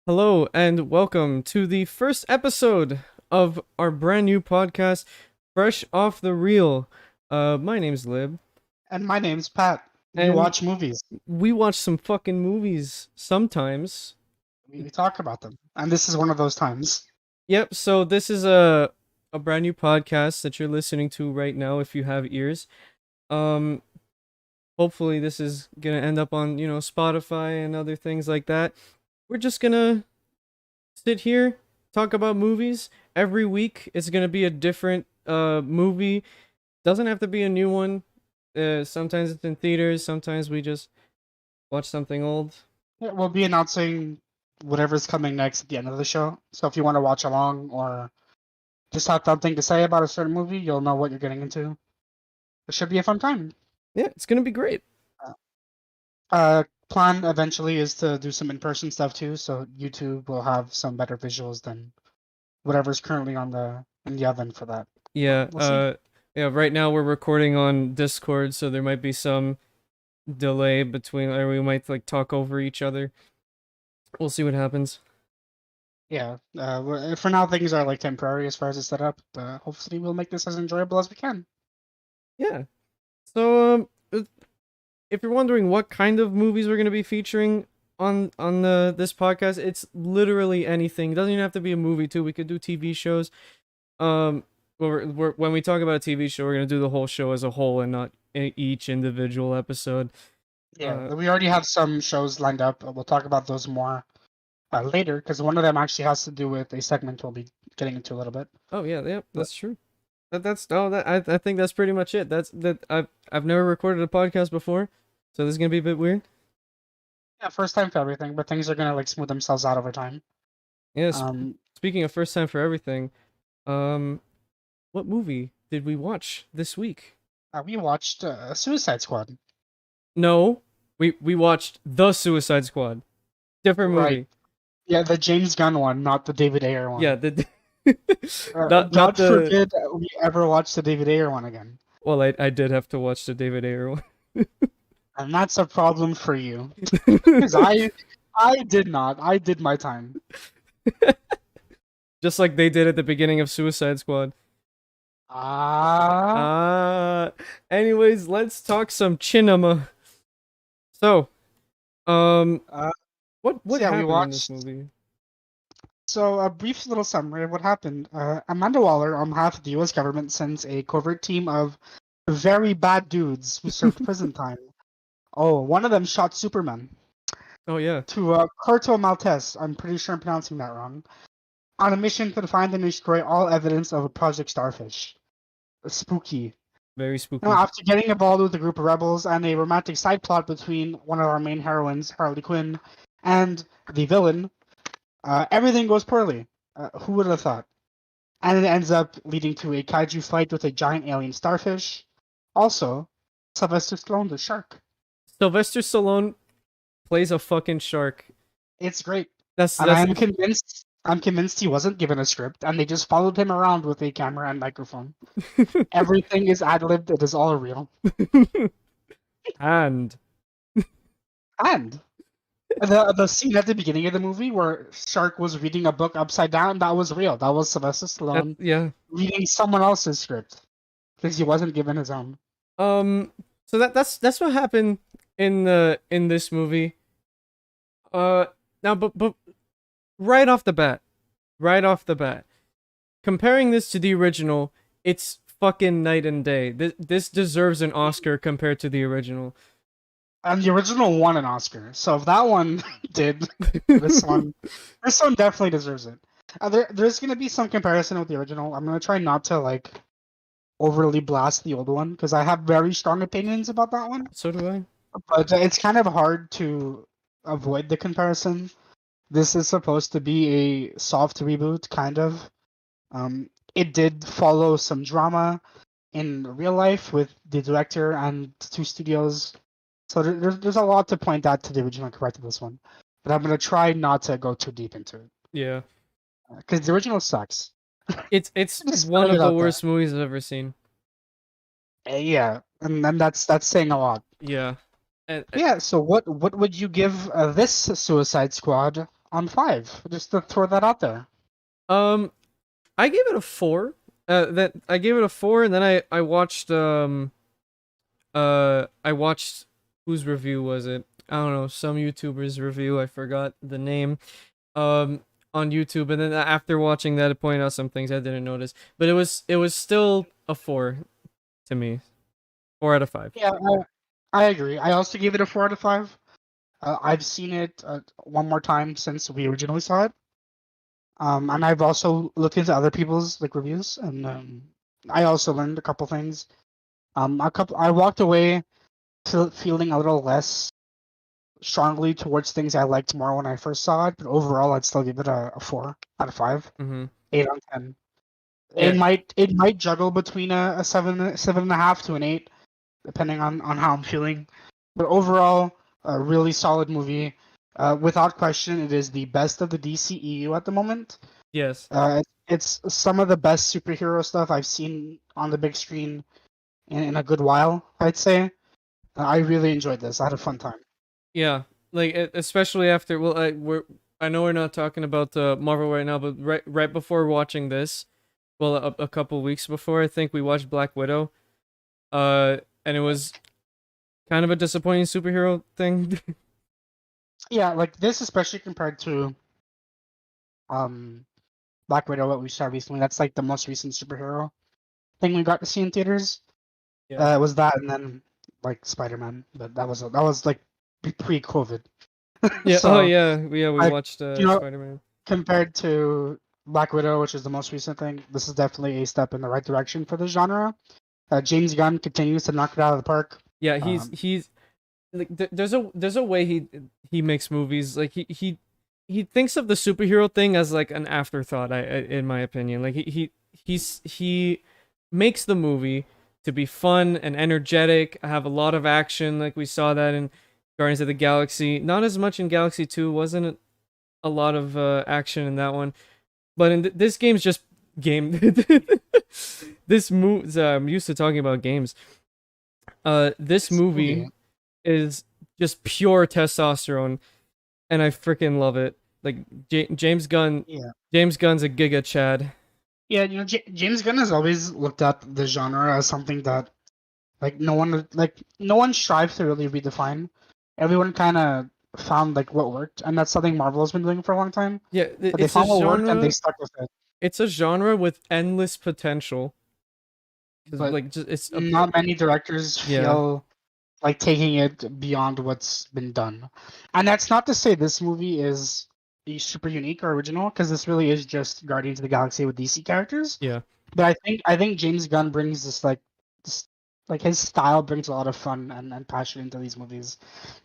Hello and welcome to the first episode of our brand new podcast, Fresh Off the Reel. My name's Lib, And my name's Pat. We and watch movies. we watch some fucking movies sometimes. We talk about them. And this is one of those times. Yep, so this is a brand new podcast that you're listening to right now if you have ears. Um Hopefully this is gonna end up on, Spotify and other things like that. We're just gonna sit here, talk about movies. Every week it's gonna be a different movie. Doesn't have to be a new one. Sometimes it's in theaters, sometimes we just watch something old. Yeah, we'll be announcing whatever's coming next at the end of the show. So if you want to watch along or just have something to say about a certain movie, you'll know what you're getting into. It should be a fun time. Yeah, it's gonna be great. Plan eventually is to do some in-person stuff too, so YouTube will have some better visuals than whatever's currently in the oven for that. Yeah, We'll see. yeah, right now we're recording on Discord, so there might be some delay between, or we might like talk over each other. We'll see what happens. Yeah, for now things are like temporary as far as it's set up. Hopefully we'll make this as enjoyable as we can. Yeah. So if you're wondering what kind of movies we're going to be featuring on this podcast, it's literally anything. It doesn't even have to be a movie too. We could do TV shows. When we talk about a TV show, we're going to do the whole show as a whole and not each individual episode. Yeah, we already have some shows lined up. We'll talk about those more later because one of them actually has to do with a segment we'll be getting into a little bit. Oh yeah, that's true. I think that's pretty much it. I've never recorded a podcast before, so this is gonna be a bit weird. Yeah, first time for everything, but things are gonna like smooth themselves out over time. Yes. Speaking of first time for everything, what movie did we watch this week? We watched Suicide Squad. No, we watched The Suicide Squad. Different movie. Right. Yeah, the James Gunn one, not the David Ayer one. Yeah, the God forbid we ever watch the David Ayer one again. Well, I did have to watch the David Ayer one. And that's a problem for you. Because I did not. I did my time. Just like they did at the beginning of Suicide Squad. Anyways, let's talk some cinema. So, what happened we watched in this movie? So a brief little summary of what happened. Amanda Waller, on behalf of the U.S. government, sends a covert team of very bad dudes who served prison time. Oh, one of them shot Superman. Oh yeah. To Corto Maltese, I'm pretty sure I'm pronouncing that wrong, on a mission to find and destroy all evidence of Project Starfish. Spooky. Very spooky. Now, after getting involved with a group of rebels and a romantic side plot between one of our main heroines, Harley Quinn, and the villain, everything goes poorly. Who would have thought? And it ends up leading to a kaiju fight with a giant alien starfish. Also, Sylvester Stallone, the shark. Sylvester Stallone plays a fucking shark. It's great. That's I'm convinced he wasn't given a script, and they just followed him around with a camera and microphone. Everything is ad-libbed. It is all real. And the scene at the beginning of the movie where Shark was reading a book upside down, that was real. That was Sylvester Stallone reading someone else's script because he wasn't given his own. So that's what happened in this movie. Now, but right off the bat, comparing this to the original, it's fucking night and day. This deserves an Oscar compared to the original. And the original won an Oscar, so if that one did, this one definitely deserves it. There's gonna be some comparison with the original. I'm gonna try not to like overly blast the old one because I have very strong opinions about that one. So do I. But it's kind of hard to avoid the comparison. This is supposed to be a soft reboot, kind of. It did follow some drama in real life with the director and the two studios. So there's a lot to point out to the original compared to this one. But I'm going to try not to go too deep into it. Yeah. Because the original sucks. It's one of the worst movies I've ever seen. Yeah, and that's saying a lot. Yeah. Yeah, so what would you give this Suicide Squad on 5. Just to throw that out there. Um, I gave it a 4. That I gave it a 4, and then I watched I watched, whose review was it? I don't know, some YouTuber's review. I forgot the name. Um, on YouTube, and then after watching that, it pointed out some things I didn't notice. But it was still a 4 to me. 4 out of 5. Yeah, I agree. I also gave it a 4 out of 5. I've seen it one more time since we originally saw it. And I've also looked into other people's like reviews, and I also learned a couple things. I walked away feeling a little less strongly towards things I liked more when I first saw it, but overall, I'd still give it a 4 out of 5, Mm-hmm. 8 out of 10. Yeah. It might juggle between a 7.5 to an 8, depending on how I'm feeling. But overall, a really solid movie. Without question, it is the best of the DCEU at the moment. Yes. It's some of the best superhero stuff I've seen on the big screen in a good while, I'd say. I really enjoyed this. I had a fun time. Yeah. Like especially after, well, I know we're not talking about Marvel right now, but right before watching this, well, a couple weeks before, I think we watched Black Widow. And it was kind of a disappointing superhero thing. Yeah, like this, especially compared to um Black Widow, what we saw recently. That's like the most recent superhero thing we got to see in theaters. Yeah. It was that, and then like Spider-Man, but that was like pre-COVID. Yeah. Oh So yeah. Yeah. We I, watched you know, Spider-Man. compared to Black Widow, which is the most recent thing, this is definitely a step in the right direction for the genre. James Gunn continues to knock it out of the park. Yeah. He's Um, he's like there's a way he makes movies. Like he thinks of the superhero thing as like an afterthought. In my opinion, like he makes the movie to be fun and energetic, have a lot of action. Like we saw that in Guardians of the Galaxy. Not as much in Galaxy 2. Wasn't a lot of action in that one. But in this game's just game. This movie. I'm used to talking about games. This this movie, movie is just pure testosterone, and I freaking love it. Like James Gunn, yeah, James Gunn's a giga Chad. yeah, James Gunn has always looked at the genre as something that no one strived to really redefine. Everyone kind of found like what worked, and that's something Marvel has been doing for a long time. Yeah, But they it's a found what worked and they genre. stuck with it. It's a genre with endless potential. 'Cause, But like, just it's a not many directors yeah, feel like taking it beyond what's been done. And that's not to say this movie is super unique or original, because this really is just Guardians of the Galaxy with DC characters. yeah, But I think James Gunn brings this like his style brings a lot of fun and passion into these movies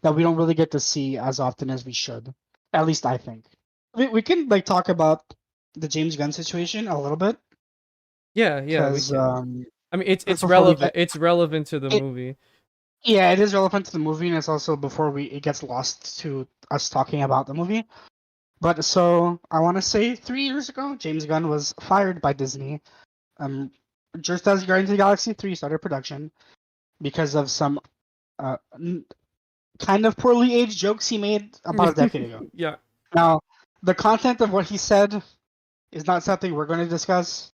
that we don't really get to see as often as we should. At least I think. We can like talk about the James Gunn situation a little bit, yeah. We because can. I mean, it's before we relevant. get It's relevant to the it, movie. yeah, it is relevant to the movie, and it's also before we it gets lost to us talking about the movie. But so I want to say 3 years ago, James Gunn was fired by Disney. Um, just as Guardians of the Galaxy 3 started production because of some uh, n- kind of poorly aged jokes he made about a decade ago. Yeah, Now, the content of what he said is not something we're going to discuss.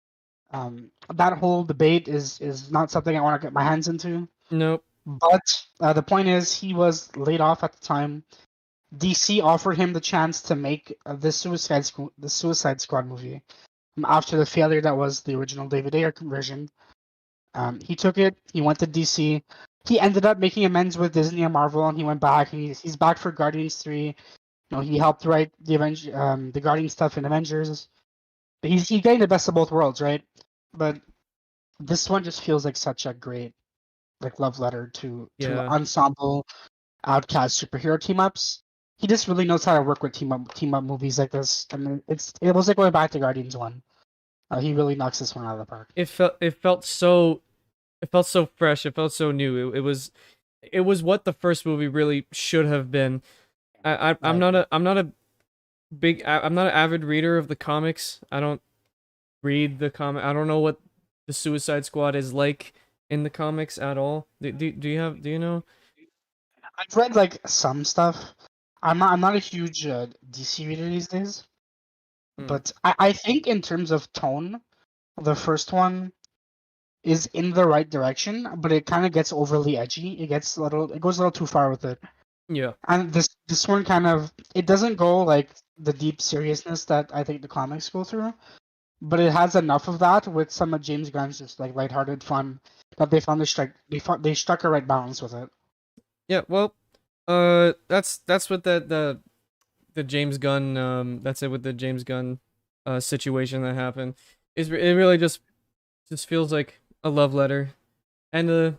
That whole debate is not something I want to get my hands into. nope. But the point is, he was laid off at the time. DC offered him the chance to make the Suicide Squad movie after the failure that was the original David Ayer version. He took it. He went to DC. He ended up making amends with Disney and Marvel, and he went back. And he's back for Guardians 3. He helped write the Guardian stuff in Avengers. But he's getting the best of both worlds, right? But this one just feels like such a great like love letter to Yeah. ensemble outcast superhero team ups. He just really knows how to work with team up movies like this, and it was like going back to Guardians 1. He really knocks this one out of the park. It felt so fresh. It felt so new. It was what the first movie really should have been. I I'm not agree. I'm not an avid reader of the comics. I don't read the comic. I don't know what the Suicide Squad is like in the comics at all. Do you know? I've read like some stuff. I'm not a huge DC reader these days, Hmm. but I think in terms of tone, the first one is in the right direction, but it kind of gets overly edgy. It goes a little too far with it. Yeah. And this one kind of it doesn't go like the deep seriousness that I think the comics go through, but it has enough of that with some of James Gunn's just like lighthearted fun that they found they struck a right balance with it. Yeah. Well, that's what the James Gunn that's it with the James Gunn situation that happened. It really just feels like a love letter and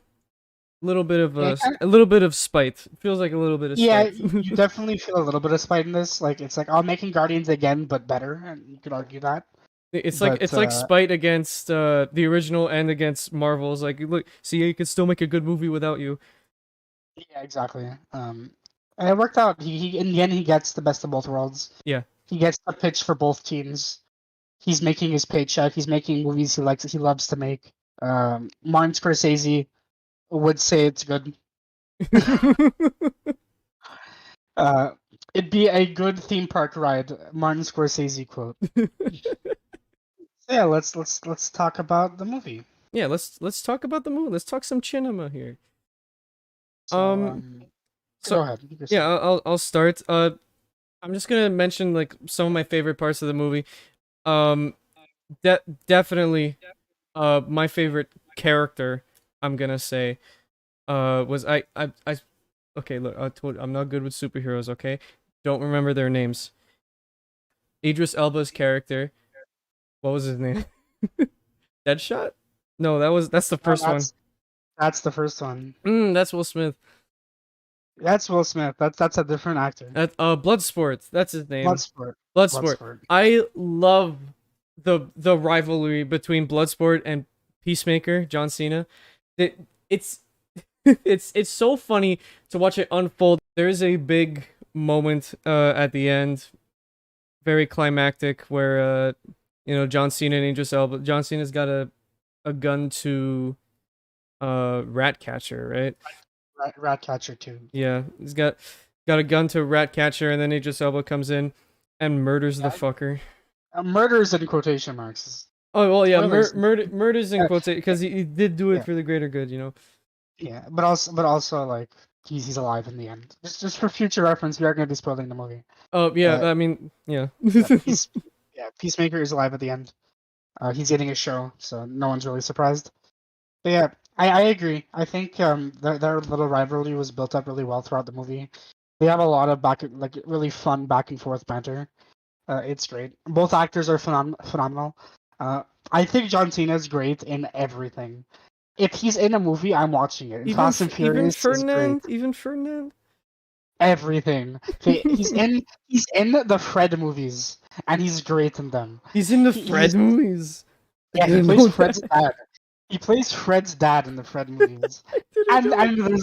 little bit of Yeah, a little bit of spite. It feels like a little bit of yeah, spite. you definitely feel a little bit of spite in this. Like it's like, oh, making Guardians again, but better, and you could argue that. But It's like spite against the original and against Marvel's. Like, look, see, you could still make a good movie without you. yeah, exactly. And it worked out. He in the end he gets the best of both worlds. Yeah. He gets the pitch for both teams. He's making his paycheck. He's making movies he loves to make. Martin Scorsese would say it's good. Uh, it'd be a good theme park ride. Martin Scorsese quote. Yeah, let's talk about the movie. Yeah, let's talk about the movie. Let's talk some cinema here. So Um, go so ahead. You can yeah, start. I'll start. I'm just gonna mention like some of my favorite parts of the movie. Um, definitely, my favorite character. I'm gonna say, was I. Okay, look, I'm not good with superheroes. Okay, don't remember their names. Idris Elba's character. What was his name? Deadshot? No, that's the Oh, first one. that's the first one. That's Will Smith. That's Will Smith. That's a different actor. That Bloodsport. That's his name. Bloodsport. Bloodsport. Bloodsport. I love the rivalry between Bloodsport and Peacemaker, John Cena. It's it's so funny to watch it unfold. There is a big moment at the end, very climactic, where John Cena and Idris Elba. John Cena's got a gun to Ratcatcher, right? Ratcatcher too. Yeah, he's got a gun to Ratcatcher, and then Idris Elba comes in and murders the Yeah, fucker. murders in quotation marks. Oh well, yeah, Spoilers. murders in Yeah, quotes because he did do it yeah, for the greater good, you know. yeah. But also like he's alive in the end. Just for future reference, we are going to be spoiling the movie. Oh yeah, Uh, I mean, yeah. yeah, Peacemaker is alive at the end. He's getting a show, so no one's really surprised. But yeah, I agree. I think their little rivalry was built up really well throughout the movie. They have a lot of really fun back and forth banter. It's great. Both actors are phenomenal. Uh, I think John Cena is great in everything. If he's in a movie, I'm watching it. And Fast and Even Furious is great. Ferdinand. Everything. He's in the Fred movies, and he's great in them. He's in the He's Fred movies. I Yeah, he didn't plays know Fred's that. dad. He plays Fred's dad in the Fred movies. I didn't And know. and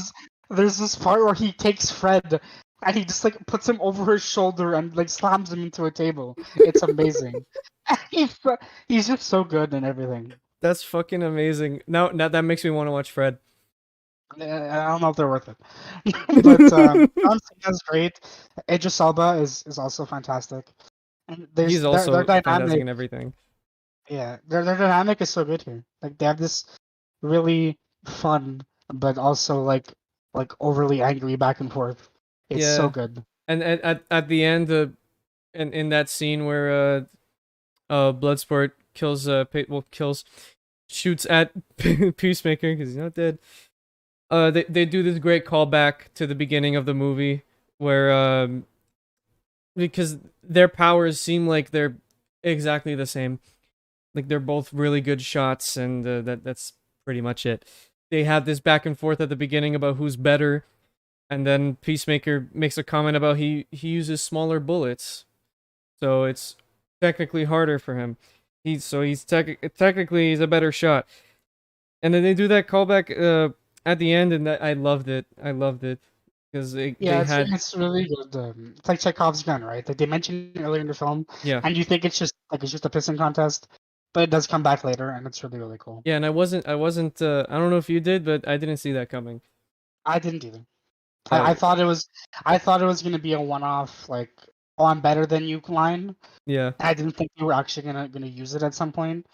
there's this part where he takes Fred and he just like puts him over his shoulder and like slams him into a table. It's amazing. he's he's just so good in everything. That's fucking amazing. Now that makes me want to watch Fred. I don't know if they're worth it, but John Cena's great. Idris Elba is also fantastic, and He's their also fantastic dynamic. in everything. Yeah, their dynamic is so good here. Like they have this really fun, but also like overly angry back and forth. It's so Yeah, good. and at the end, in that scene where Bloodsport kills kills shoots at Peacemaker because he's not dead. They do this great callback to the beginning of the movie where because their powers seem like they're exactly the same. Like they're both really good shots, and that's pretty much it. They have this back and forth at the beginning about who's better, and then Peacemaker makes a comment about he uses smaller bullets, so it's technically harder for him. Technically he's a better shot. And then they do that callback at the end, and I loved it. I loved it because they Yeah, it's had it's really good. It's like Chekhov's gun, right? Like they mentioned earlier in the film, yeah. and you think it's just a pissing contest, but it does come back later, and it's really cool. Yeah, and I wasn't I don't know if you did, but I didn't see that coming. I didn't either. Uh, I thought it was gonna be a one-off, like, oh, I'm better than you line. yeah, I didn't think they were actually gonna use it at some point,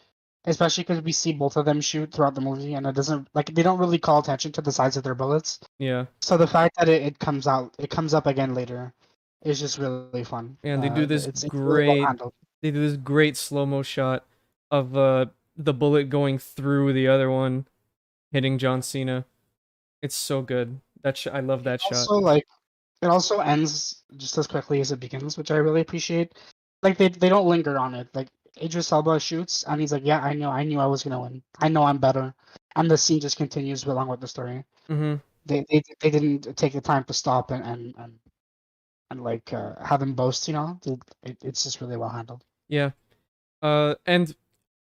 especially because we see both of them shoot throughout the movie, and it doesn't like they don't really call attention to the size of their bullets. yeah, So the fact that it comes up again later, is just really fun. and they do this It's really well great, handled. slow mo shot of the bullet going through the other one, hitting John Cena. It's so good. I love that shot. Also, like it also ends just as quickly as it begins, which I really appreciate. Like they don't linger on it. Like Idris Elba shoots and he's like, "Yeah, I knew I was gonna win. I know I'm better," and the scene just continues along with the story. Mhm. They didn't take the time to stop and like have him boast. It's just really well handled. Yeah. And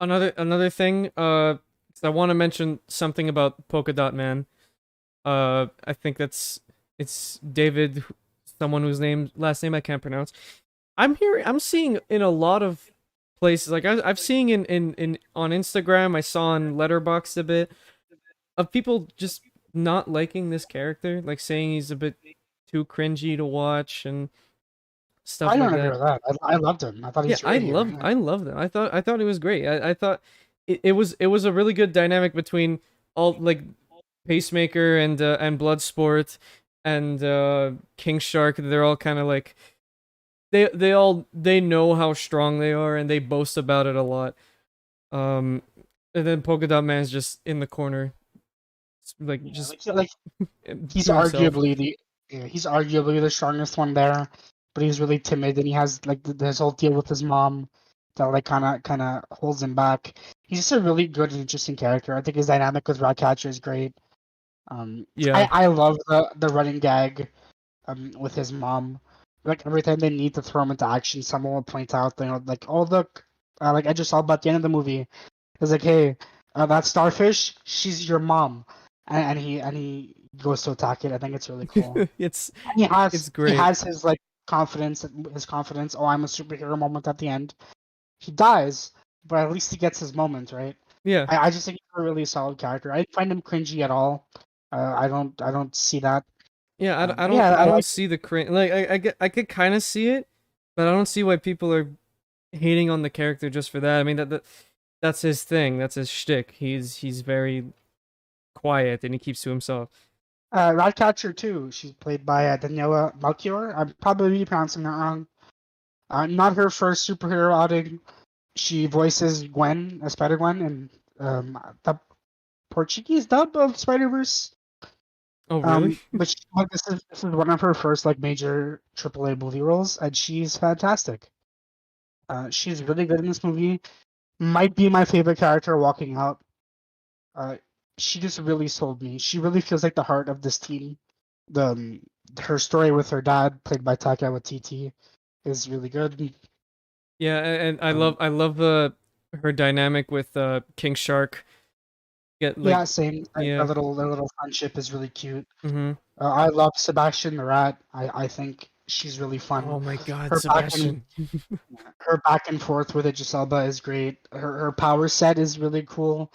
another thing, 'cause I want to mention something about Polka Dot Man. I think it's David, someone whose last name I can't pronounce. I'm seeing in a lot of places, like I've seen in on Instagram, I saw on Letterboxd a bit of people just not liking this character, like saying he's a bit too cringy to watch and stuff I like don't agree that. with that. I loved him. I thought he Yeah, was great here. I loved them. I thought it was great. I thought it was a really good dynamic between all like Pacemaker and Bloodsport and King Shark. They're all kind of like they know how strong they are and they boast about it a lot. Um, and then Polka Dot Man's just in the corner, like Yeah, just like he's to himself. arguably the yeah, he's arguably the strongest one there, but he's really timid and he has like this whole deal with his mom that like kind of holds him back. He's just a really good and interesting character. I think his dynamic with Ratcatcher is great. Yeah, I love the running gag with his mom. Like every time they need to throw him into action, someone will point out, like, oh look, like I just saw about the end of the movie. It's like, hey, that starfish, she's your mom, and he goes to attack it. I think it's really cool. it's And it's he great. has his like confidence. Oh, I'm a superhero moment at the end. He dies, but at least he gets his moment, right? Yeah. I just think he's a really solid character. I didn't find him cringy at all. I don't see that. Yeah, Yeah, I I don't like. see the cringe. Like I could kind of see it, but I don't see why people are hating on the character just for that. I mean that's his thing. That's his shtick. He's very quiet and he keeps to himself. Ratcatcher too. She's played by Daniela Melchior. I'm probably pronouncing that wrong. Not her first superhero outing. She voices Gwen, Spider Gwen, in the Portuguese dub of Spider Verse. Oh really? But this is one of her first like major AAA movie roles, and she's fantastic. She's really good in this movie. Might be my favorite character walking out. Uh, she just really sold me. She really feels like the heart of this team. The her story with her dad, played by Taika Waititi, is really good. Yeah, and Um, I love her dynamic with King Shark. Get like yeah, same. yeah. Their little friendship is really cute. Mhm. I love Sebastian the Rat. I think she's really fun. Oh my God, Her back and Sebastian. her back and forth with Idris Elba is great. Her power set is really cool.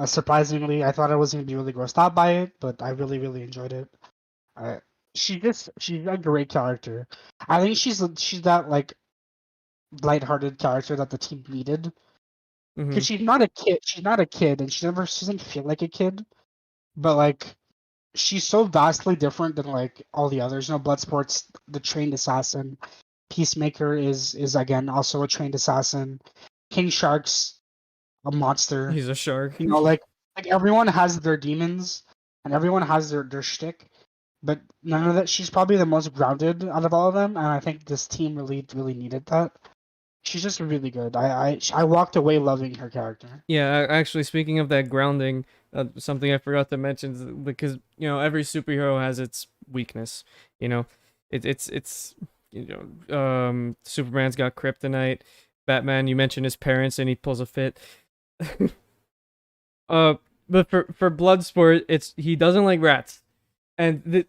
Surprisingly, I thought I was gonna be really grossed out by it, but I really enjoyed it. Uh, she's a great character. I think she's that like lighthearted character that the team needed. Because Mhm. she's not a kid. She's not a kid, and she doesn't feel like a kid. But like she's so vastly different than like all the others. Bloodsport's the trained assassin. Peacemaker is again also a trained assassin. King Shark's a monster. He's a shark. Like everyone has their demons and everyone has their shtick, but none of that. She's probably the most grounded out of all of them, and I think this team really needed that. She's just really good. I walked away loving her character. Yeah, actually, speaking of that grounding, something I forgot to mention is because every superhero has its weakness. You know, it's Superman's got kryptonite. Batman, you mentioned his parents, and he pulls a fit. uh, but for Bloodsport, it's he doesn't like rats, and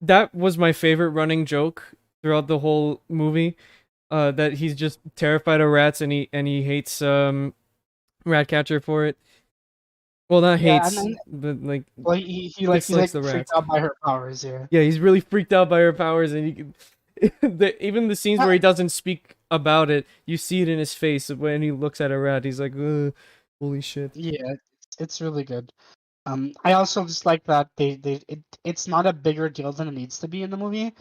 that was my favorite running joke throughout the whole movie. That he's just terrified of rats, and he hates Ratcatcher for it. Well, not Yeah, and hates, then but like well, he dislikes like the freaked rats. out by her powers. Yeah. Yeah, he's really freaked out by her powers, and you can even the scenes where he doesn't speak about it, you see it in his face when he looks at a rat. He's like, "Ugh, holy shit." Yeah, it's really good. I also just like that it's not a bigger deal than it needs to be in the movie.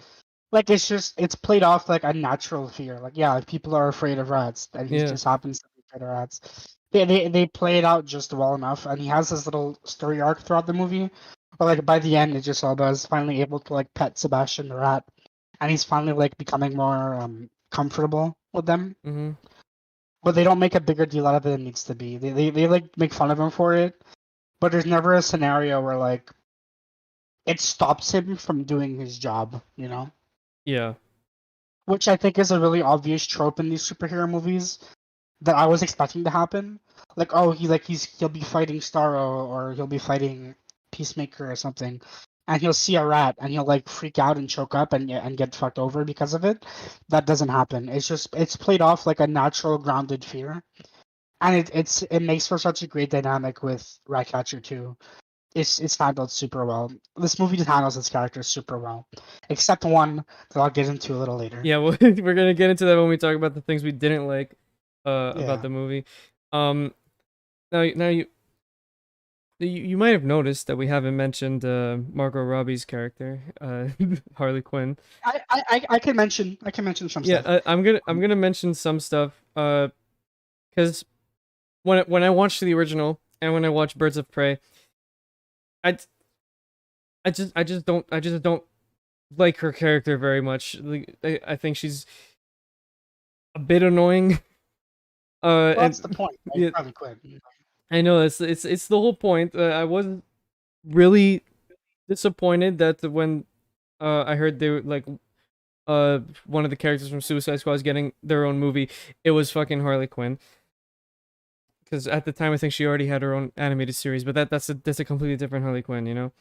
Like it's played off like a natural fear. Like yeah, people are afraid of rats, and he Yeah. just happens to be afraid of rats. They play it out just well enough, and he has this little story arc throughout the movie. But like by the end, it's just all about is finally able to like pet Sebastian the rat, and he's finally like becoming more comfortable with them. Mhm. But they don't make a bigger deal out of it than it needs to be. They like make fun of him for it, but there's never a scenario where like it stops him from doing his job, you know? Yeah. Which I think is a really obvious trope in these superhero movies that I was expecting to happen. Like, oh, he'll be fighting Starro or he'll be fighting Peacemaker or something, and he'll see a rat and he'll like freak out and choke up and get fucked over because of it. That doesn't happen. It's played off like a natural, grounded fear, and it makes for such a great dynamic with Ratcatcher too. It's handled super well. This movie just handles its characters super well, except one that I'll get into a little later. Yeah, well, we're gonna get into that when we talk about the things we didn't like about Yeah. the movie. Um, now you might have noticed that we haven't mentioned Margot Robbie's character, Harley Quinn. I can mention some Yeah, stuff. I'm gonna mention some stuff. Because when I watched the original and when I watched Birds of Prey, I I just don't like her character very much. Like, I think she's a bit annoying. Well, that's the And point, right? yeah, Harley Quinn. I know it's the whole point. I was really disappointed that when I heard they were like one of the characters from Suicide Squad is getting their own movie, it was fucking Harley Quinn. Because at the time, I think she already had her own animated series, but that's a completely different Harley Quinn, you know.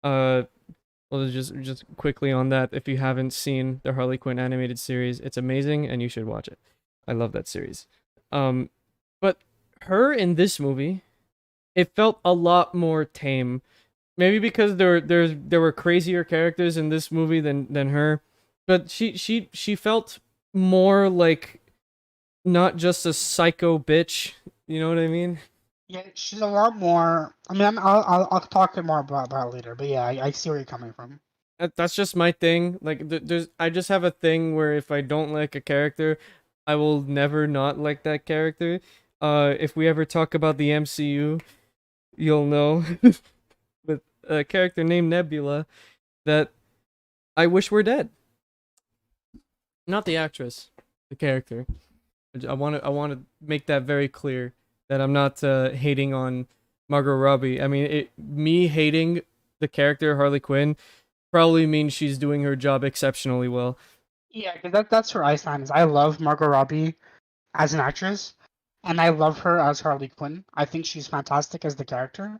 Uh, well, just quickly on that, if you haven't seen the Harley Quinn animated series, it's amazing and you should watch it. I love that series. Um, but her in this movie, it felt a lot more tame. Maybe because there were crazier characters in this movie than her, but she felt more like not just a psycho bitch. You know what I mean? Yeah, she's a lot more. I mean, I'll talk more about it later, but yeah, I see where you're coming from. That's just my thing. Like, there's I just have a thing where if I don't like a character, I will never not like that character. If we ever talk about the MCU, you'll know with a character named Nebula that I wish were dead. Not the actress, the character. I want to make that very clear that I'm not hating on Margot Robbie. I mean, me hating the character Harley Quinn probably means she's doing her job exceptionally well. Yeah, because that's where I stand. Is I love Margot Robbie as an actress, and I love her as Harley Quinn. I think she's fantastic as the character.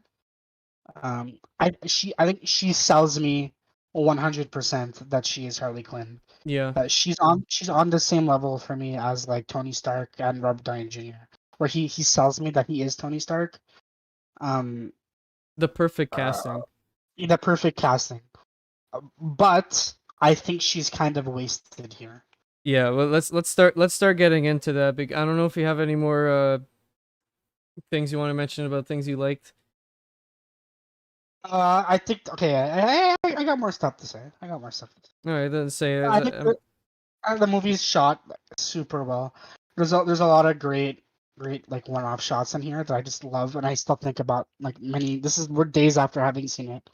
I think she sells me 100% that she is Harley Quinn. Yeah, She's on the same level for me as like Tony Stark and Robert Downey Jr., where he sells me that he is Tony Stark. Um, the perfect uh, casting. the perfect casting, but I think she's kind of wasted here. Yeah, well let's start getting into that. I don't know if you have any more things you want to mention about things you liked. I think okay. I got more stuff to say. I got more stuff to say. All right, then say I think the movie's shot super well. There's a lot of great like one-off shots in here that I just love, and I still think about like many. We're days after having seen it,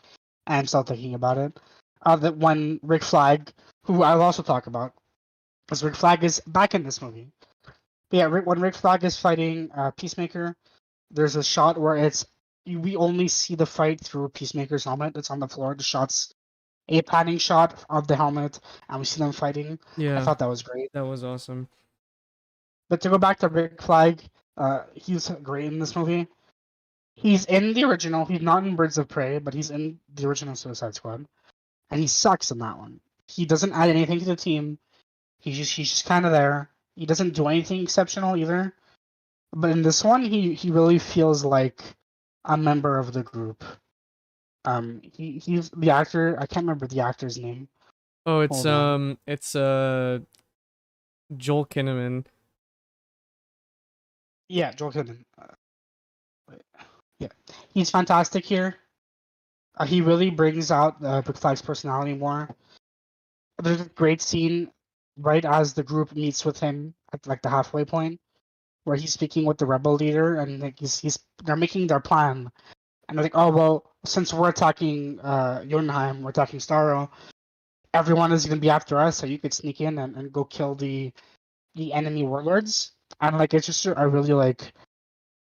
and I'm still thinking about it. That when Rick Flag, who I'll also talk about, because Rick Flag is back in this movie. But yeah, when Rick Flag is fighting Peacemaker, there's a shot where we only see the fight through Peacemaker's helmet. It's on the floor. The shot's a panning shot of the helmet, and we see them fighting. I yeah, thought that was great. that was awesome. But to go back to Rick Flag, he's great in this movie. He's in the original. He's not in Birds of Prey, but he's in the original Suicide Squad, and he sucks in that one. He doesn't add anything to the team. He's just kind of there. He doesn't do anything exceptional either. But in this one, he really feels like a member of the group. He's the actor. I can't remember the actor's name. Oh, Hold on. it's Joel Kinnaman. Yeah, Joel Goodman. Wait. Yeah, he's fantastic here. He really brings out Rick Flag's personality more. There's a great scene right as the group meets with him at like the halfway point, where he's speaking with the rebel leader, and like he's they're making their plan, and they're like, oh well, since we're attacking Jotunheim, we're attacking Starro, everyone is gonna be after us, so you could sneak in and go kill the enemy warlords, and like it's just a really like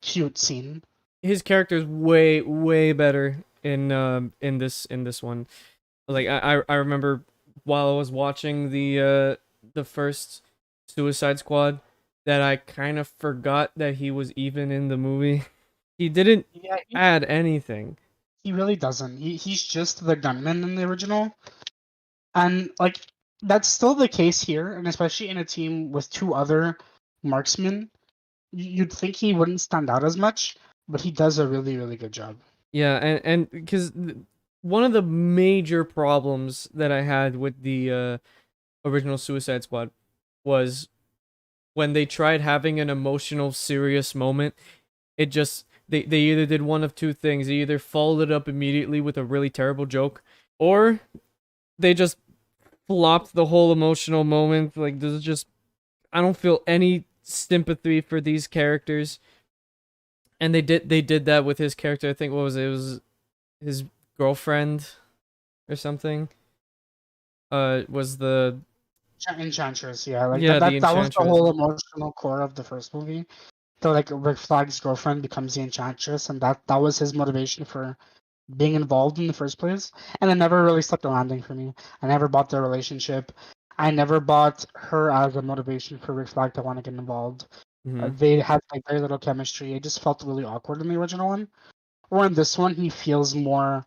cute scene. His character's way better in this one. Like I remember while I was watching the first Suicide Squad that I kind of forgot that he was even in the movie. He didn't Yeah, add anything. he really doesn't. He's just the gunman in the original, and like that's still the case here, and especially in a team with two other marksmen, you'd think he wouldn't stand out as much, but he does a really good job. Yeah, and because one of the major problems that I had with the original Suicide Squad was when they tried having an emotional, serious moment. It just they either did one of two things. They either followed it up immediately with a really terrible joke, or they just flopped the whole emotional moment. Like there's just I don't feel any sympathy for these characters. And they did that with his character. I think what was it? It was his girlfriend or something. Was the Enchantress, yeah, like yeah, the that was the Enchantress. whole emotional core of the first movie. So like Rick Flag's girlfriend becomes the Enchantress, and that was his motivation for being involved in the first place. And it never really stuck the landing for me. I never bought their relationship. I never bought her as a motivation for Rick Flag to want to get involved. Hmm. They had like very little chemistry. It just felt really awkward in the original one. Or in this one, he feels more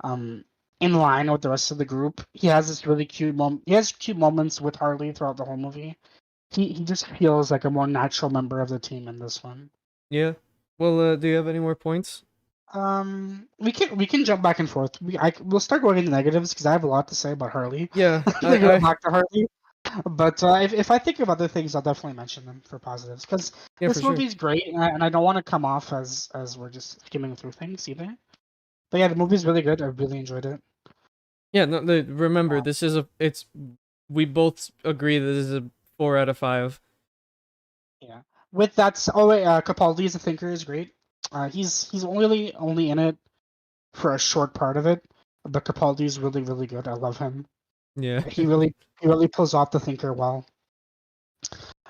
um in line with the rest of the group. He has this really cute moment. He has cute moments with Harley throughout the whole movie. He just feels like a more natural member of the team in this one. Yeah. Well, do you have any more points? We can jump back and forth. We'll start going into negatives because I have a lot to say about Harley. Yeah, We go I back to Harley, but if I think of other things, I'll definitely mention them for positives because yeah, for this sure. movie's great, and I don't want to come off as we're just skimming through things either. But yeah, the movie's really good. I really enjoyed it. Yeah, no, remember this is a it's we both agree that this is a 4 out of 5. Yeah. With that, oh wait, Capaldi as a thinker is great. He's only in it for a short part of it, but Capaldi is really good. I love him. Yeah. He really pulls off the thinker well.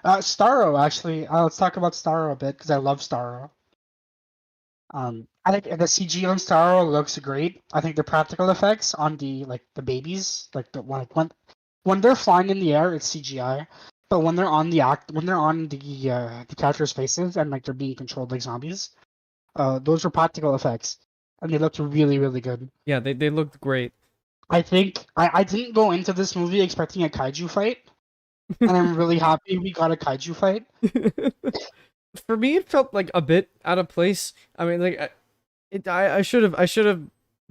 Starro actually. Let's talk about Starro a bit because I love Starro. I think the CG on Starro looks great. I think the practical effects on the babies, like when they're flying in the air, it's CGI. But when they're on the characters' faces and like they're being controlled like zombies, those are practical effects, and they looked really good. Yeah, they looked great. I think I didn't go into this movie expecting a kaiju fight, and I'm really happy we got a kaiju fight. For me, it felt like a bit out of place. I mean, like I should have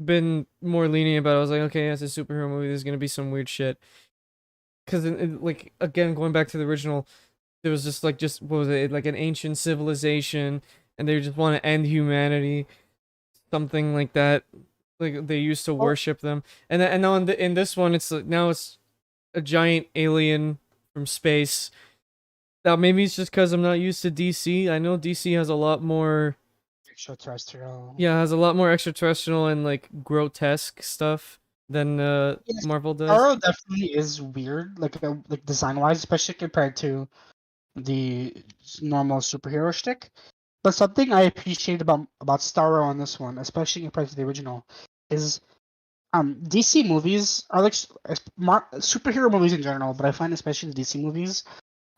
been more lenient about it. I was like, okay, it's a superhero movie. There's gonna be some weird shit. Because like again, going back to the original, there was just what was it, like an ancient civilization, and they just want to end humanity, something like that. Like they used to Oh, worship them, and now in this one, it's like now it's a giant alien from space. Now maybe it's just because I'm not used to DC. I know DC has a lot more, extraterrestrial. yeah, has a lot more extraterrestrial and like grotesque stuff than Yes, Marvel does. Starro definitely is weird, like design wise, especially compared to the normal superhero shtick. But something I appreciate about Starro on this one, especially compared to the original, is DC movies are like superhero movies in general, but I find especially the DC movies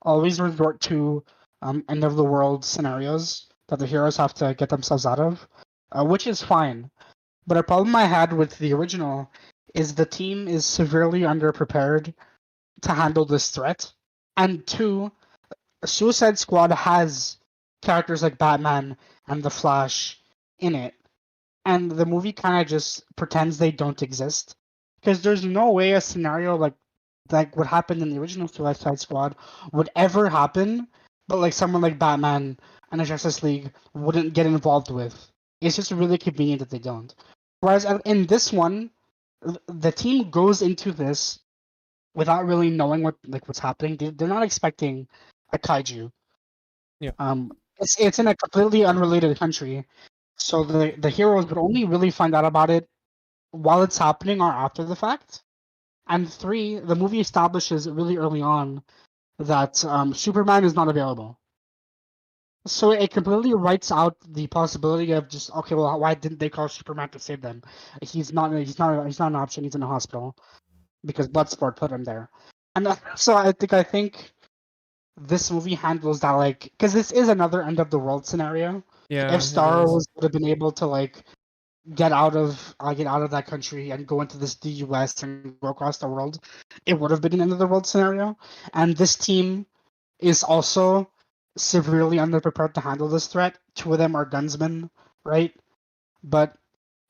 always resort to end of the world scenarios that the heroes have to get themselves out of, which is fine. But a problem I had with the original is the team is severely underprepared to handle this threat. And two, Suicide Squad has characters like Batman and the Flash in it. and the movie kind of just pretends they don't exist, because there's no way a scenario like what happened in the original Suicide Squad would ever happen, but like someone like Batman and the Justice League wouldn't get involved with. It's just really convenient that they don't. Whereas in this one, the team goes into this without really knowing what's happening. They're not expecting a kaiju. Yeah. It's in a completely unrelated country, so the heroes would only really find out about it while it's happening or after the fact. And three, the movie establishes really early on that Superman is not available. So it completely writes out the possibility of just, okay, well, why didn't they call Superman to save them? He's not an option. He's in a hospital because Bloodsport put him there. And so I think this movie handles that, like, because this is another end of the world scenario. Yeah, If it Starro is. would have been able to like get out of that country and go into the US and go across the world, it would have been an end of the world scenario. And this team is also severely underprepared to handle this threat. Two of them are gunsmen, right? But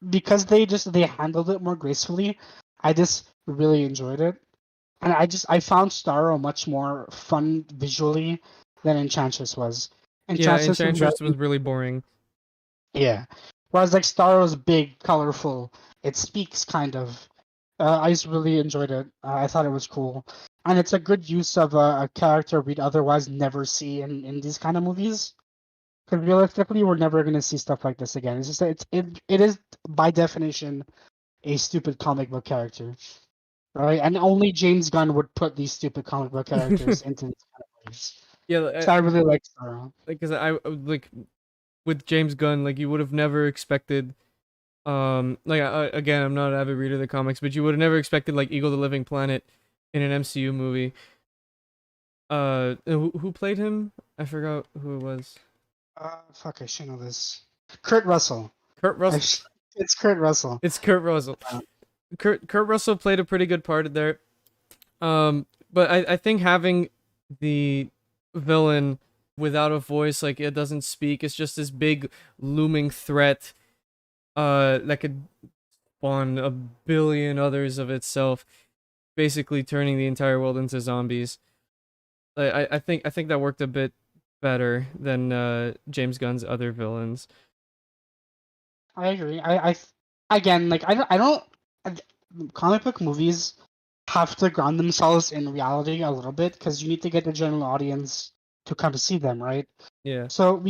because they handled it more gracefully, I just really enjoyed it. And I found Starro much more fun visually than Enchantress was. Yeah, Enchantress was Enchantress very, was really boring. yeah. Whereas like Starro's big, colorful, it speaks kind of. I just really enjoyed it. I thought it was cool, and it's a good use of a character we'd otherwise never see in these kind of movies. Because realistically, we're never gonna see stuff like this again. It's just that it is by definition a stupid comic book character, right? And only James Gunn would put these stupid comic book characters into these kind of movies. Yeah, So I really like Starro. because like with James Gunn, like you would have never expected. Like again, I'm not an avid reader of the comics, but you would have never expected like Eagle the Living Planet in an MCU movie. Who played him? I forgot who it was. Fuck, I should know this. Kurt Russell. Kurt I Russell. sh- it's Kurt Russell. It's Kurt Russell. Uh, Kurt Russell played a pretty good part there. But I think having the villain without a voice, like it doesn't speak, it's just this big looming threat, that could spawn a billion others of itself, basically turning the entire world into zombies. I think that worked a bit better than James Gunn's other villains. I agree. Again, like I don't comic book movies have to ground themselves in reality a little bit because you need to get the general audience to come to see them, right? Yeah. So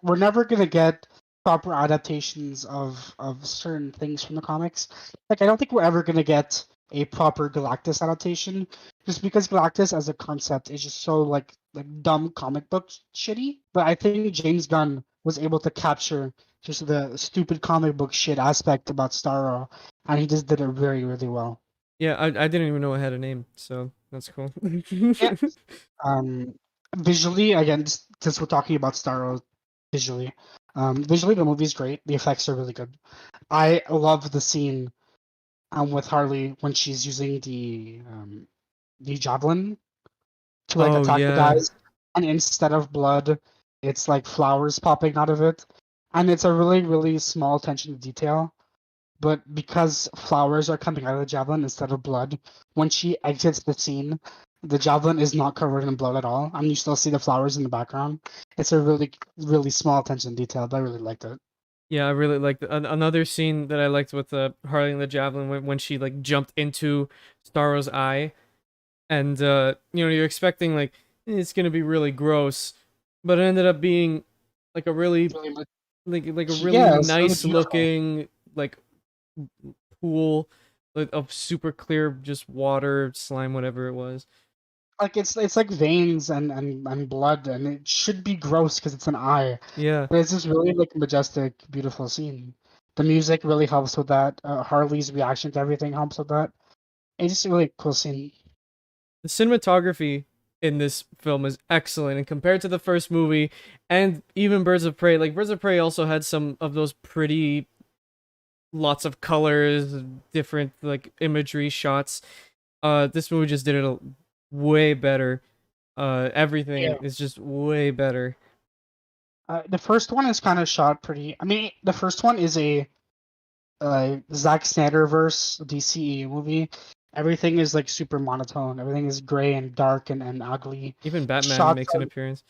we're never gonna get proper adaptations of certain things from the comics. Like I don't think we're ever gonna get a proper Galactus adaptation, just because Galactus as a concept is just so like dumb comic book shitty. But I think James Gunn was able to capture just the stupid comic book shit aspect about Starro, and he just did it very really well. Yeah, I didn't even know it had a name, so that's cool. Yeah. Um, visually, again, since we're talking about Starro visually, visually the movie's great. The effects are really good. I love the scene with Harley when she's using the javelin to like Oh attack the yeah. guys, and instead of blood, it's like flowers popping out of it, and it's a really really small attention to detail. But because flowers are coming out of the javelin instead of blood, when she exits the scene, the javelin is not covered in blood at all, and you still see the flowers in the background. It's a really really small attention to detail, but I really liked it. Yeah, I really liked another scene that I liked with Harley and the Javelin when she like jumped into Starro's eye, and you're expecting like it's gonna be really gross, but it ended up being like a really Really, like a really yeah, it's really nice beautiful. looking like pool of super clear just water slime whatever it was. Like it's like veins and blood, and it should be gross because it's an eye, Yeah. but it's just really like majestic, beautiful scene. The music really helps with that. Harley's reaction to everything helps with that. It's just a really cool scene. The cinematography in this film is excellent, and compared to the first movie and even Birds of Prey, like Birds of Prey also had some of those pretty lots of colors, different like imagery shots. This movie just did it way better. Yeah. Everything is just way better. The first one is kind of shot pretty. I mean, the first one is a Zack Snyderverse DCE movie, everything is like super monotone. Everything is gray and dark and ugly. Even Batman Shots makes an appearance.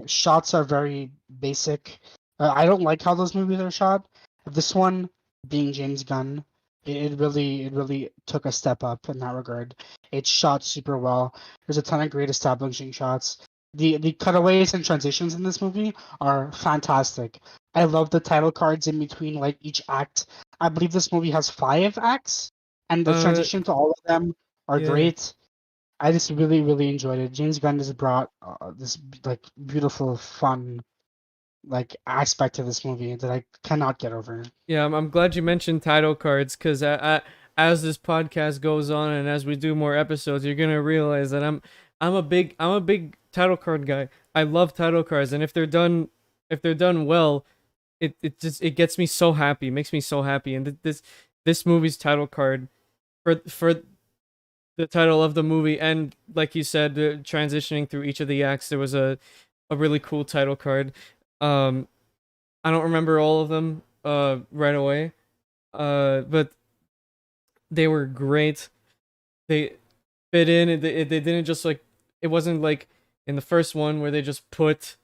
shots are very basic. I don't like how those movies are shot. This one, being James Gunn, it really took a step up in that regard. It's shot super well. There's a ton of great establishing shots. The cutaways and transitions in this movie are fantastic. I love the title cards in between like each act. I believe this movie has 5 acts, and the Uh, transition to all of them are yeah. great. I just really enjoyed it. James Gunn has brought this like beautiful, fun like aspect to this movie that I cannot get over. Yeah, I'm glad you mentioned title cards because as this podcast goes on and as we do more episodes, you're gonna realize that I'm a big title card guy. I love title cards, and if they're done well, it gets me so happy, makes me so happy. And this movie's title card for the title of the movie, and like you said, transitioning through each of the acts, there was a really cool title card. Um, I don't remember all of them right away. But they were great. They fit in. They didn't just like it wasn't like in the first one where they just put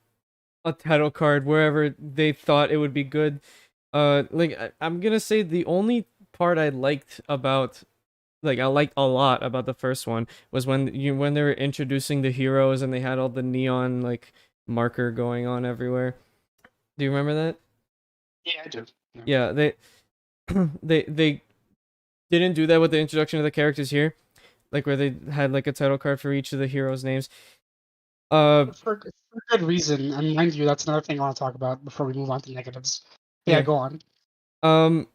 a title card wherever they thought it would be good. Like I'm gonna say the only part I liked a lot about the first one was when they were introducing the heroes and they had all the neon like marker going on everywhere. Do you remember that? Yeah, I do. Yeah. Yeah, they didn't do that with the introduction of the characters here, like where they had like a title card for each of the heroes' names. Uh, For good reason, and mind you, that's another thing I want to talk about before we move on to negatives. Yeah, yeah. go on. Um,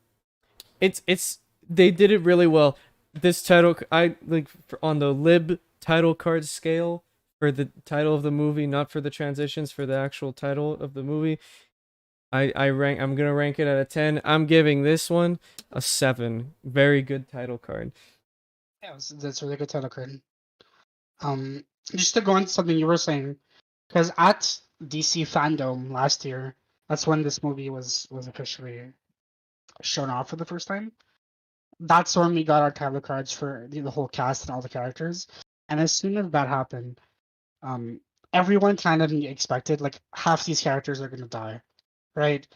it's they did it really well. This title, I like on the lib title card scale for the title of the movie, not for the transitions, for the actual title of the movie. I'm gonna rank it at a 10. I'm giving this one a 7. Very good title card. Yeah, that's a really good title card. Just to go into something you were saying, because at DC Fandom last year, that's when this movie was officially shown off for the first time. That's when we got our title cards for the whole cast and all the characters. And as soon as that happened, um, everyone kind of expected like half these characters are gonna die, right?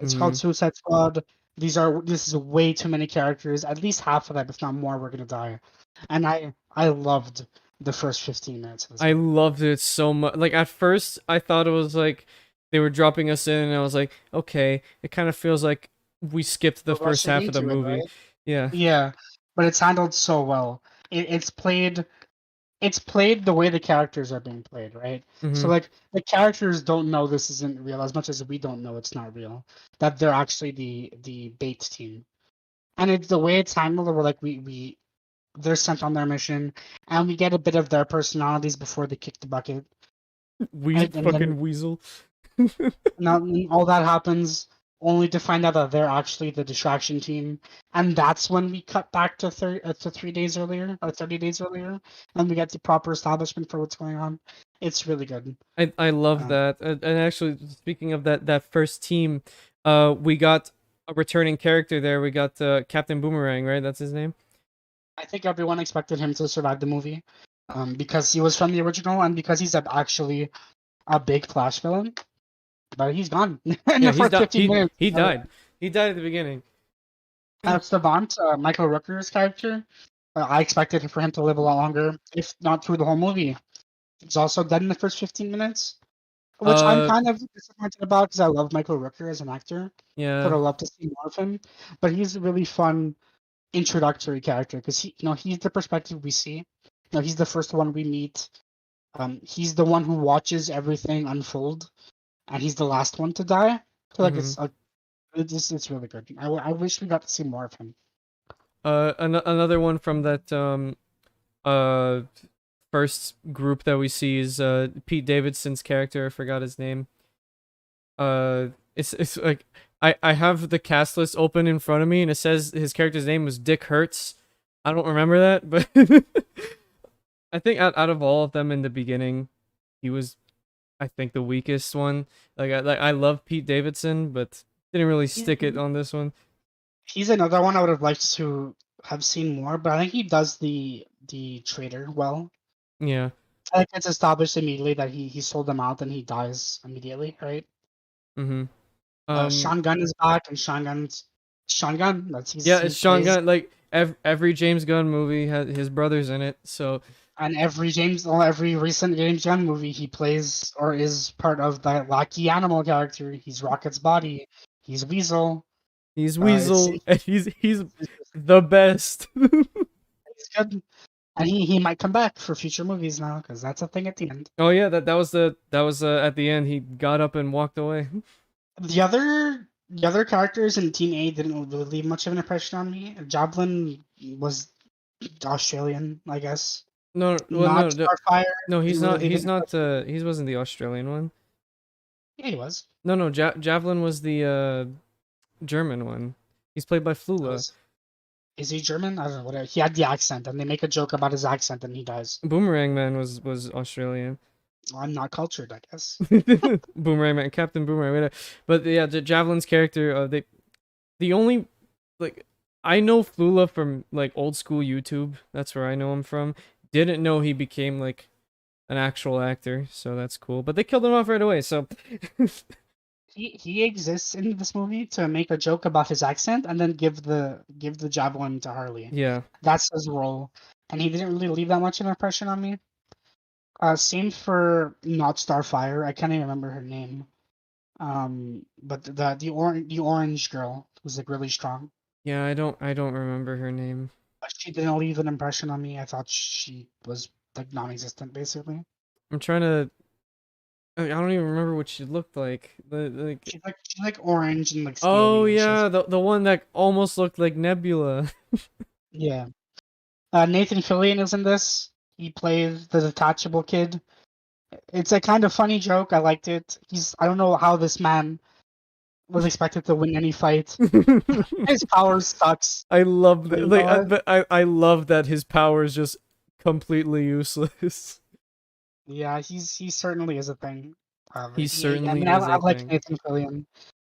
It's called Mm-hmm. Suicide Squad. This is way too many characters. At least half of them, if not more, were gonna die. And I loved the first 15 minutes of this I movie. loved it so much. Like at first, I thought it was like they were dropping us in, and I was like, okay, it kind of feels like we skipped the We're first rushing half of the into it, movie. right? Yeah. Yeah, but it's handled so well. It's played the way the characters are being played, right? So Mm-hmm. like the characters don't know this isn't real as much as we don't know it's not real. That they're actually the bait team. And it's the way it's handled where like we they're sent on their mission and we get a bit of their personalities before they kick the bucket. We Right? And then fucking weasel. now all that happens only to find out that they're actually the distraction team, and that's when we cut back to 3 days earlier or 30 days earlier, and we get the proper establishment for what's going on. It's really good. I love Um, that. And actually, speaking of that first team, we got a returning character there. We got Captain Boomerang, right? That's his name. I think everyone expected him to survive the movie, because he was from the original and because he's actually a big Flash villain. But he's gone in Yeah, the first 15 minutes. he died. He died at the beginning. Savant, Michael Rooker's character, I expected for him to live a lot longer, if not through the whole movie. He's also dead in the first 15 minutes, which I'm Uh, kind of disappointed about because I love Michael Rooker as an actor. Would yeah. have loved to see more of him, but he's a really fun introductory character because he's the perspective we see. He's the first one we meet. He's the one who watches everything unfold, and he's the last one to die. So like Mm-hmm. it's really good. I wish we got to see more of him. Another one from that uh first group that we see is Pete Davidson's character. I forgot his name. It's like I have the cast list open in front of me and it says his character's name was Dick Hertz. I don't remember that, but I think out of all of them in the beginning, he was I think the weakest one. Like I love Pete Davidson, but didn't really He's stick it on this one. He's another one I would have liked to have seen more, but I think he does the traitor well. Yeah. I think it's established immediately that he sold them out and he dies immediately, right? Mm-hmm. Um. Sean Gunn is back, and Sean Gunn. Yeah, He it's Sean plays, Gunn. Like every James Gunn movie has his brothers in it. So and every recent James Gunn movie he plays or is part of that wacky animal character. He's Rocket's body. He's Weasel. he's It's Weasel, and he's the best. he's good, and he might come back for future movies now because that's a thing at the end. Oh yeah, that was at the end. He got up and walked away. The other characters in Team A didn't really leave much of an impression on me. Javelin was Australian, I guess. No, well, Not no, Starfire. no, he's Didn't really not. leave an He's not. impression. He wasn't the Australian one. Yeah, he was. No, no, Javelin was the German one. He's played by Flula. Was is he German? I don't know. Whatever. He had the accent, and they make a joke about his accent, and he dies. Boomerang Man was Australian. Well, I'm not cultured, I guess. Boomerang Man, Captain Boomerang. Whatever. But yeah, Javelin's character. The only like I know Flula from like old school YouTube. That's where I know him from. Didn't know he became like an actual actor, so that's cool. But they killed him off right away. So He exists in this movie to make a joke about his accent, and then give the javelin to Harley. yeah, That's his role, and he didn't really leave that much of an impression on me. Same for not Starfire. I can't even remember her name. But the orange girl who's like really strong. yeah. I don't remember her name. She didn't leave an impression on me. I thought she was like non-existent, basically. I'm trying to. I don't even remember what she looked like. Like. She's like orange and like Oh scaly, and she has yeah, the one that almost looked like Nebula. yeah. Nathan Fillion is in this. He plays the detachable kid. It's a kind of funny joke. I liked it. I don't know how this man was expected to win any fight. His power sucks. I love You that. know Like, what? but I love that his power is just completely useless. Yeah, he certainly is a thing. He I certainly mean, is I a like thing. Nathan Fillion.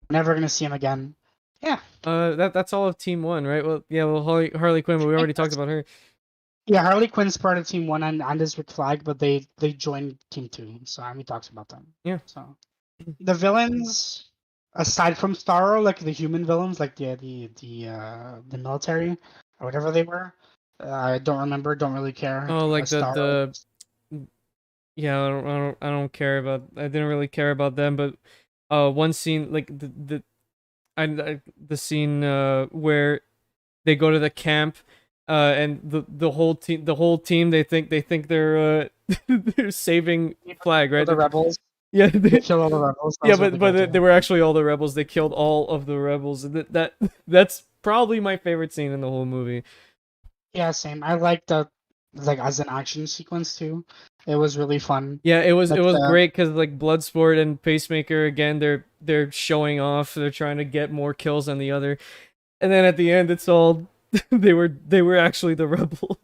Never gonna see him again. Yeah, That's all of Team One, right? Well, yeah. Well, Harley Quinn, but we I think already talked that's about her. yeah. Harley Quinn's part of Team One and is with Flag, but they joined Team Two, so we talked about them. Yeah. So the villains, aside from Starro, like the human villains, like the military or whatever they were, I don't remember. Don't really care. Oh, like Starro. the yeah. I don't care about. I didn't really care about them, but one scene like the scene where they go to the camp and the whole team they think they're they're saving Flag, right? The rebels. Yeah, They kill all the rebels. That yeah, was but really good. they were actually all the rebels. They killed all of the rebels. That's probably my favorite scene in the whole movie. Yeah, same. I like the like as an action sequence too. It was really fun. Yeah, it Like was the great because like Bloodsport and Pacemaker again, they're showing off. They're trying to get more kills than the other, and then at the end, it's all they were actually the rebels.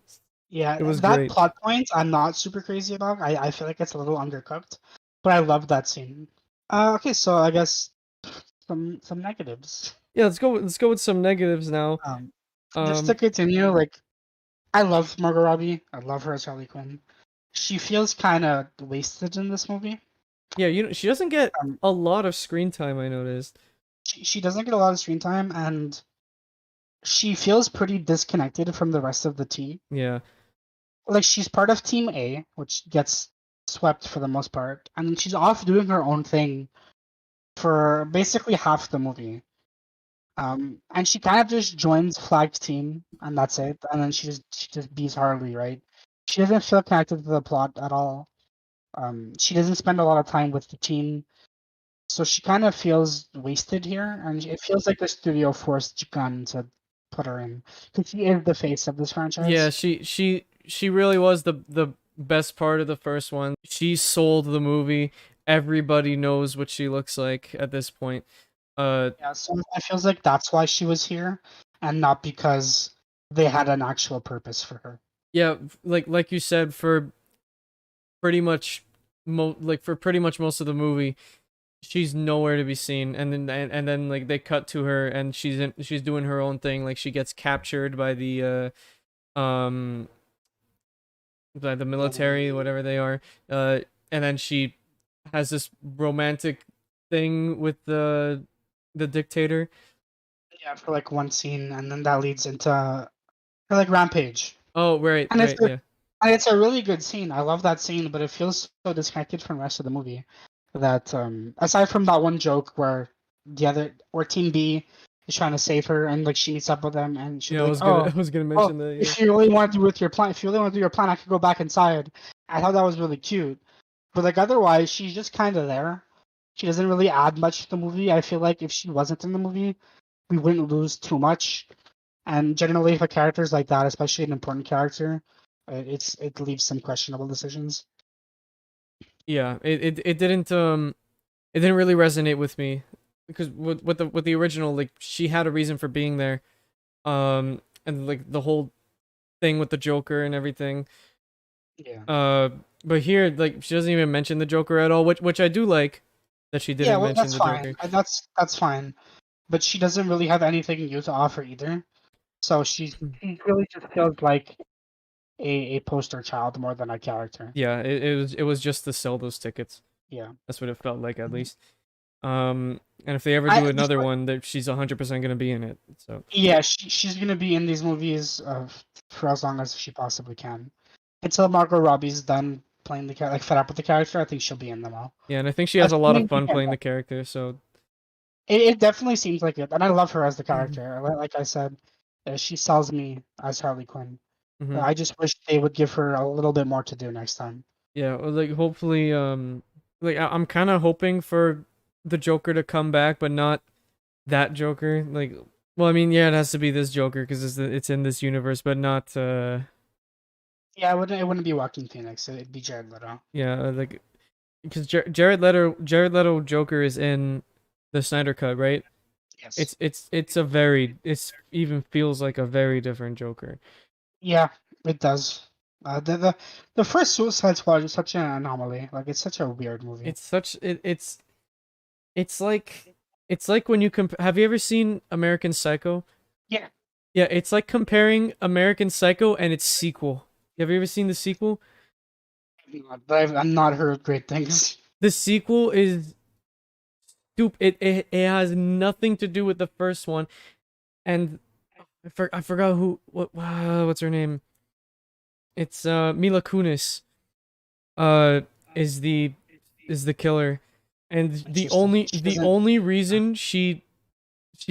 It yeah, was that great. plot point I'm not super crazy about. I feel like it's a little undercooked, but I love that scene. Okay, so I guess some negatives. Yeah, let's go with some negatives now. Um, just to Um, continue, like I love Margot Robbie. I love her as Harley Quinn. She feels kind of wasted in this movie. yeah, she doesn't get Um, a lot of screen time. I noticed. she doesn't get a lot of screen time, and she feels pretty disconnected from the rest of the team. Yeah, Like she's part of Team A, which gets swept for the most part, and then she's off doing her own thing for basically half the movie. And she kind of just joins Flag's team, and that's it. And then she just beats Harley, right? She doesn't feel connected to the plot at all. She doesn't spend a lot of time with the team, so she kind of feels wasted here, and it feels like the studio forced Gunn to put her in because she is the face of this yeah. franchise. She really was the best part of the first one. She sold the movie. Everybody knows what she looks like at this point. Yeah, so it feels like that's why she was here, and not because they had an actual purpose for her. Yeah, like you said, for pretty much for pretty much most of the movie, she's nowhere to be seen, and then like they cut to her and she's doing her own thing. Like she gets captured by the military, whatever they are, and then she has this romantic thing with the dictator. Yeah, for like one scene, and then that leads into like Rampage, Oh, right, and right, yeah. it's a really good scene. I love that scene, but it feels so disconnected from the rest of the movie. That aside from that one joke where Team B is trying to save her, and like she meets up with them, and she'll Yeah, be like, "Oh, I was gonna oh, mention that. Yeah. if you really want to do with your plan, if you really want to do your plan, I could go back inside." I thought that was really cute, but like otherwise, she's just kind of there. She doesn't really add much to the movie. I feel like if she wasn't in the movie, we wouldn't lose too much. And generally, for characters like that, especially an important character, it leaves some questionable decisions. Yeah, it didn't really resonate with me because with the original, like she had a reason for being there. And like the whole thing with the Joker and everything. Yeah. Uh, but here, like, she doesn't even mention the Joker at all, which I do like that she Yeah, didn't well, mention that's the fine. Joker. That's fine. But she doesn't really have anything new to offer either. So she really just feels like a poster child more than a character. Yeah, it was just to sell those tickets. Yeah. That's what it felt like, at Mhm. least. And if they ever I do just another one, that she's 100% gonna be in it. So Yeah, she's gonna be in these movies for as long as she possibly can. Until Margot Robbie's done playing the character, like fed up with the character, I think she'll be in them all. yeah, and I think she has a lot of Assuming we fun can. playing the character. So It definitely seems like it, and I love her as the hmm character. Like I said, she sells me as Harley Quinn. hmm I just wish they would give her a little bit more to do next time. yeah, well, like hopefully, like I'm kind of hoping for the Joker to come back, but not that Joker. Like, well, I mean, yeah, it has to be this Joker because it's in this universe, but not Yeah, it wouldn't be Joaquin Phoenix. It'd be Jared Leto. yeah, like because Jared Leto Joker is in the Snyder cut, right? Yes. It's a very it's even feels like a very different Joker. Yeah, it does. The first Suicide Squad is such an anomaly. Like it's such a weird movie. It's such it's like it's like when you have you ever seen American Psycho? Yeah. Yeah, it's like comparing American Psycho and its sequel. Have you ever seen the sequel? But I'm not heard great things. The sequel is stupid. It has nothing to do with the first one, and I forgot what's her name. It's Mila Kunis. Uh, is the is the killer, and Interesting. She the doesn't. only reason she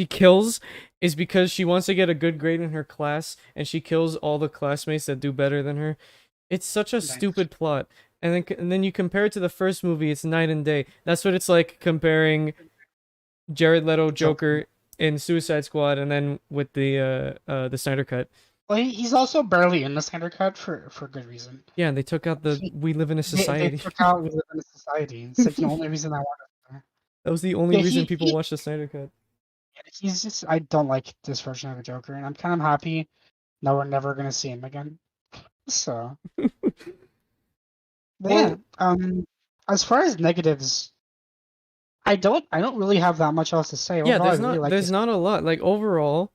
kills is because she wants to get a good grade in her class, and she kills all the classmates that do better than her. It's such a Nice. stupid plot. And then you compare it to the first movie, it's night and day. That's what it's like comparing Jared Leto Joker. Joker in Suicide Squad and then with the Snyder cut. Well, he's also barely in the Snyder Cut for good reason. Yeah, and they took out the He, "We live in a they society." took out "We Live in a Society." It's like the only reason I wanted her. That was the only Yeah, reason people watched the Snyder cut. he's just I don't like this version of the Joker, and I'm kind of happy that we're never gonna see him again. So, but yeah, Well, as far as negatives, I don't really have that much else to say. yeah, Overall, I really like there's this. not a lot. Like overall,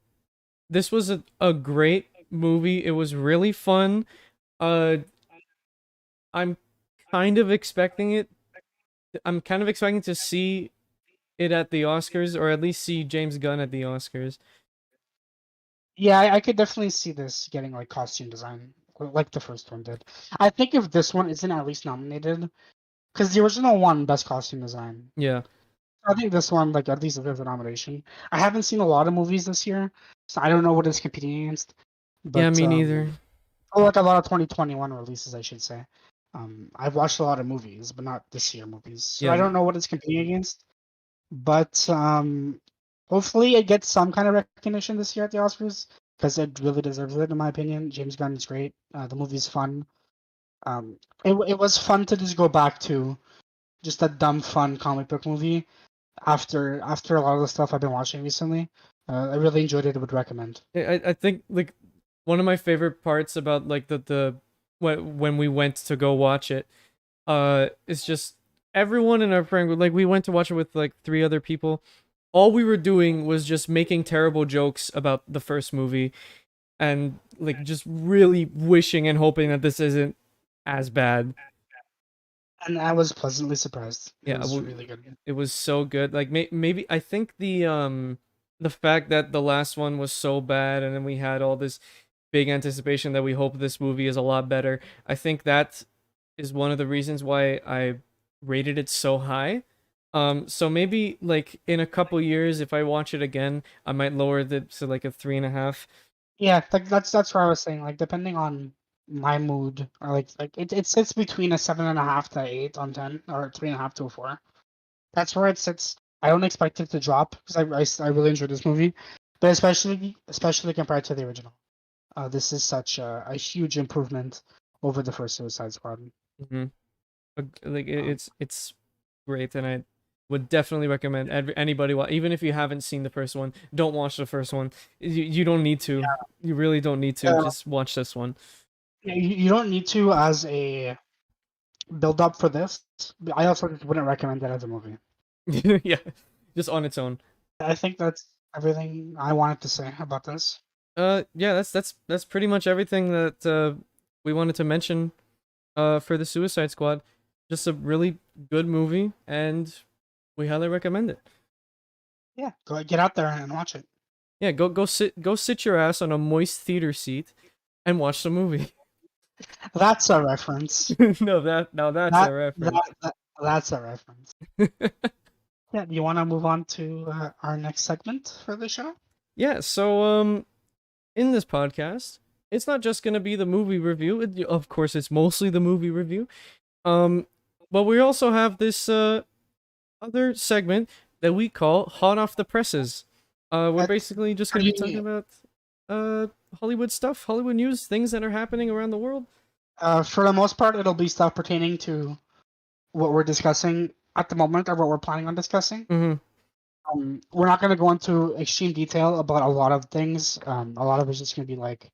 this was a great movie. It was really fun. Uh, I'm kind of expecting it. I'm kind of expecting to see it at the Oscars, or at least see James Gunn at the Oscars. Yeah, I could definitely see this getting like costume design, like the first one did. I think if this one isn't at least nominated, because the original won Best Costume Design. Yeah, I think this one, like, at least there's a nomination. I haven't seen a lot of movies this year, so I don't know what it's competing against. yeah, But me neither. or like a lot of 2021 releases, I should say. I've watched a lot of movies, but not this year movies, so I Yeah, don't know what it's competing against. But hopefully it gets some kind of recognition this year at the Oscars because it really deserves it, in my opinion. James Gunn is great. The movie's fun. It was fun to just go back to just a dumb, fun comic book movie after a lot of the stuff I've been watching recently. I really enjoyed it. I would recommend. I think like one of my favorite parts about like the when we went to go watch it, is just everyone in our friend group, like we went to watch it with like 3 other people. All we were doing was just making terrible jokes about the first movie and like just really wishing and hoping that this isn't as bad. And I was pleasantly surprised. It Yeah, was really good. it was so good. Like maybe I think the fact that the last one was so bad and then we had all this big anticipation that we hope this movie is a lot better. I think that is one of the reasons why I rated it so high. So maybe like in a couple years, if I watch it again, I might lower it to like a 3.5. Yeah, like that's what I was saying. Like depending on my mood, or like it sits between a 7.5 to 8 on 10, or 3.5 to a 4. That's where it sits. I don't expect it to drop because I really enjoyed this movie, but especially compared to the original. This is such a huge improvement over the first Suicide Squad. Mm-hmm. Like Um, it's great, and I would definitely recommend anybody even if you haven't seen the first one, don't watch the first one. You don't need to. You really don't need to. uh, Just watch this one. you don't need to as a build up for this. But I also just wouldn't recommend it as a movie. Yeah, just on its own. I think that's everything I wanted to say about this. Yeah, that's pretty much everything that we wanted to mention for the Suicide Squad. Just a really good movie, and we highly recommend it. Yeah, go get out there and watch it. Yeah, go sit your ass on a moist theater seat and watch the movie. That's a reference. No, that's That a reference. that, that that's a reference. Yeah, do you want to move on to our next segment for the show? Yeah, so in this podcast, it's not just gonna be the movie review. Of course, it's mostly the movie review. Um, but we also have this other segment that we call "Hot Off the Presses." We're That's basically just gonna be talking pretty. about Hollywood stuff, Hollywood news, things that are happening around the world. For the most part, it'll be stuff pertaining to what we're discussing at the moment, or what we're planning on discussing. Mm-hmm. We're not going to go into extreme detail about a lot of things. A lot of it's just going to be like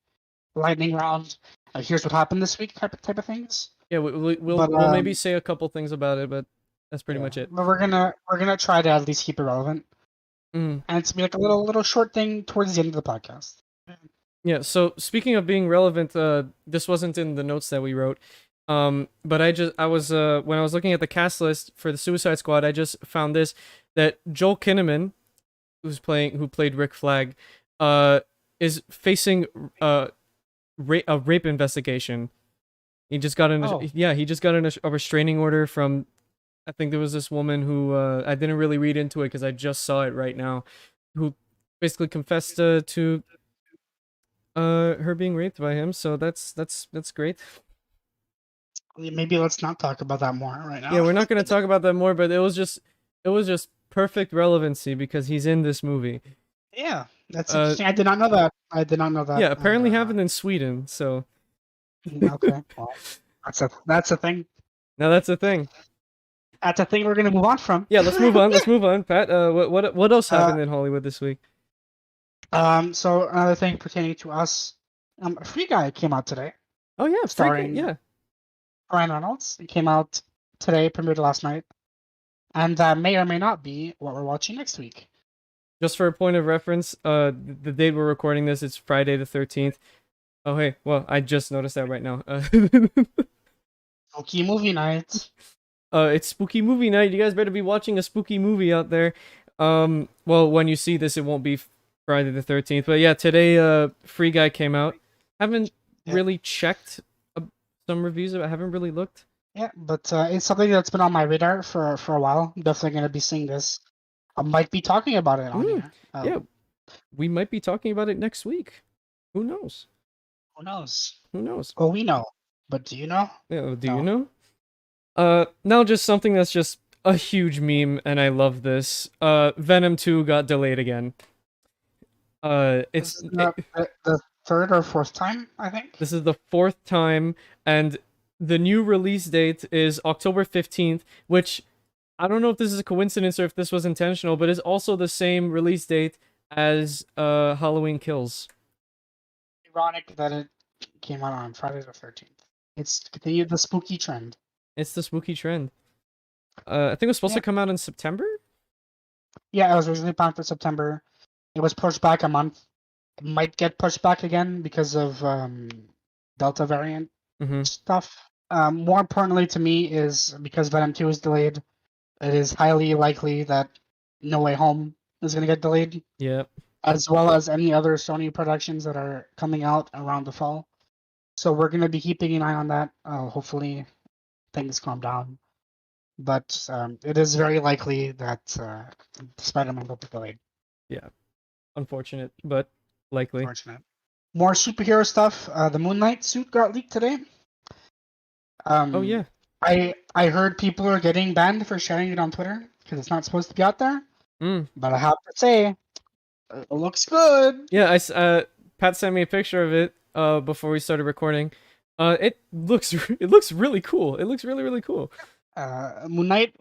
lightning round. Here's what happened this week type of things. Yeah, But we'll maybe say a couple things about it, but that's pretty yeah, much it. but we're gonna try to at least keep it relevant, Mm. and it's gonna be like a little short thing towards the end of the podcast. Yeah. So speaking of being relevant, this wasn't in the notes that we wrote. But I was when I was looking at the cast list for the Suicide Squad, I just found this that Joel Kinnaman, who played Rick Flag, uh, is facing a rape investigation. He just got Oh, he just got a restraining order from, I think there was this woman who I didn't really read into it because I just saw it right now, who basically confessed to her being raped by him. So that's great. maybe let's not talk about that more right Yeah, now. we're not gonna talk about that more, but it was just perfect relevancy because he's in this movie. Yeah, that's Uh, interesting. I did not know that. I did not know that. yeah, And apparently happened in Sweden. So okay, well, that's a thing. now that's a thing. That's a thing we're gonna move on from. Yeah, let's move on. Let's move on. Pat, what else uh, happened in Hollywood this week? so another thing pertaining to us, Free Guy came out today, Oh yeah, freaking starring yeah. Ryan Reynolds. It came out today, premiered last night, and that may or may not be what we're watching next week. Just for a point of reference, the date we're recording this is Friday the 13th. Oh hey, well I just noticed that right now. Spooky movie night. It's spooky movie night. You guys better be watching a spooky movie out there. Well, when you see this, it won't be Friday the 13th. But yeah, today, Free Guy came out. Haven't Yeah, really checked some reviews. I haven't really looked. yeah, but it's something that's been on my radar for a while. I'm definitely gonna be seeing this. I might be talking about it on Mm, here. yeah, we might be talking about it next week. Who knows? Who knows? Who knows? Well, we know, but do you know? Yeah, do you No. know? Now just something that's just a huge meme, and I love this. Venom 2 got delayed again. This is the third or fourth time, I think. This is the fourth time, and the new release date is October 15th, which I don't know if this is a coincidence or if this was intentional, but is also the same release date as Halloween Kills. Ironic that it came out on Friday the 13th. It's continued the spooky trend. It's the spooky trend. I think it was supposed Yeah, to come out in September. yeah, it was originally planned for September. It was pushed back a month. It might get pushed back again because of Delta variant Mm-hmm. stuff. More importantly to me is because Venom 2 is delayed, it is highly likely that No Way Home is going to get delayed, Yeah. as well as any other Sony productions that are coming out around the fall. So we're going to be keeping an eye on that. Hopefully things calm down. But it is very likely that Spider-Man will be delayed. Yeah. Unfortunate, but likely. Fortunate. More superhero stuff. The Moon Knight suit got leaked today. Oh Um, yeah. I heard people are getting banned for sharing it on Twitter because it's not supposed to be out there. Mm. But I have to say, it looks good. Yeah. Pat sent me a picture of it before we started recording. It looks it looks really cool. It looks really cool. Moon Knight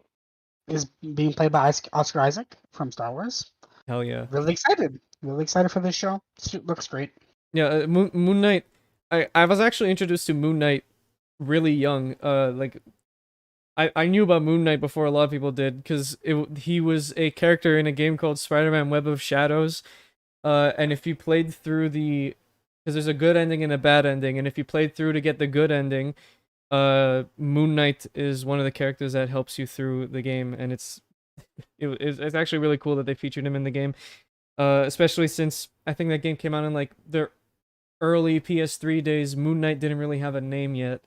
is being played by Oscar Isaac from Star Wars. Hell yeah. Really excited. Really excited for this show. Suit looks great. Yeah. Moon Knight. I was actually introduced to Moon Knight really young. Like I knew about Moon Knight before a lot of people did because he was a character in a game called Spider-Man Web of Shadows. And if you played through because there's a good ending and a bad ending, and if you played through to get the good ending, Moon Knight is one of the characters that helps you through the game, and it's actually really cool that they featured him in the game. Especially since I think that game came out in like the early PS3 days. Moon Knight didn't really have a name yet.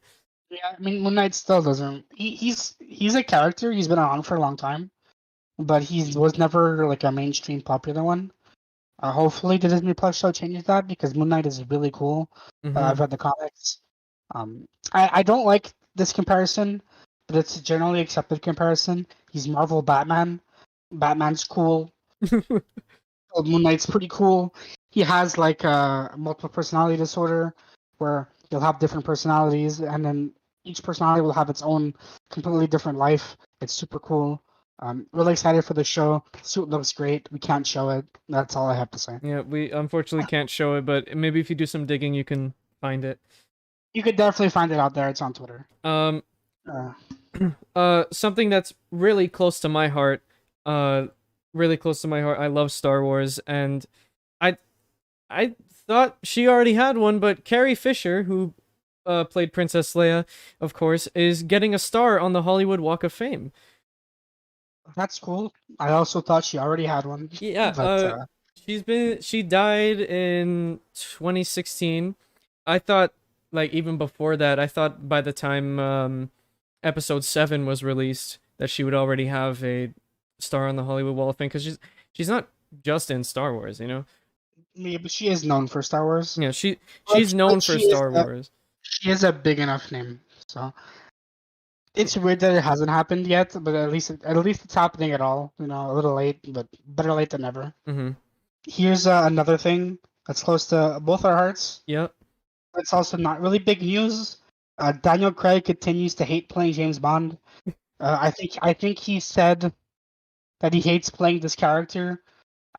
Yeah, I mean Moon Knight still doesn't. He's a character. He's been around for a long time, but he was never like a mainstream popular one. Hopefully, the Disney Plus show changes that because Moon Knight is really cool. Mm-hmm. I've read the comics. I don't like this comparison, but it's a generally accepted comparison. He's Marvel Batman. Batman's cool. Moon Knight's pretty cool. He has like a multiple personality disorder where he'll have different personalities, and then each personality will have its own completely different life. It's super cool. Really excited for the show. The suit looks great. We can't show it. That's all I have to say. Yeah, we unfortunately can't show it, but maybe if you do some digging, you can find it. You could definitely find it out there. It's on Twitter. Um, Uh, something that's really close to my heart. Really close to my heart. I love Star Wars, and I, I thought she already had one, but Carrie Fisher, who, played Princess Leia, of course, is getting a star on the Hollywood Walk of Fame. that's cool. I also thought she already had one, Yeah. but She died in 2016. I thought, like, even before that, I thought by the time episode 7 was released that she would already have a star on the Hollywood Wall of Fame, because she's not just in Star Wars, you know. yeah, but she is known for Star Wars. Yeah, she's known But for Star Wars. she is a big enough name. So it's weird that it hasn't happened yet, but at least it's happening at all. You know, a little late, but better late than never. Mm-hmm. Here's another thing that's close to both our hearts. Yep. It's also not really big news. Daniel Craig continues to hate playing James Bond. I think he said that he hates playing this character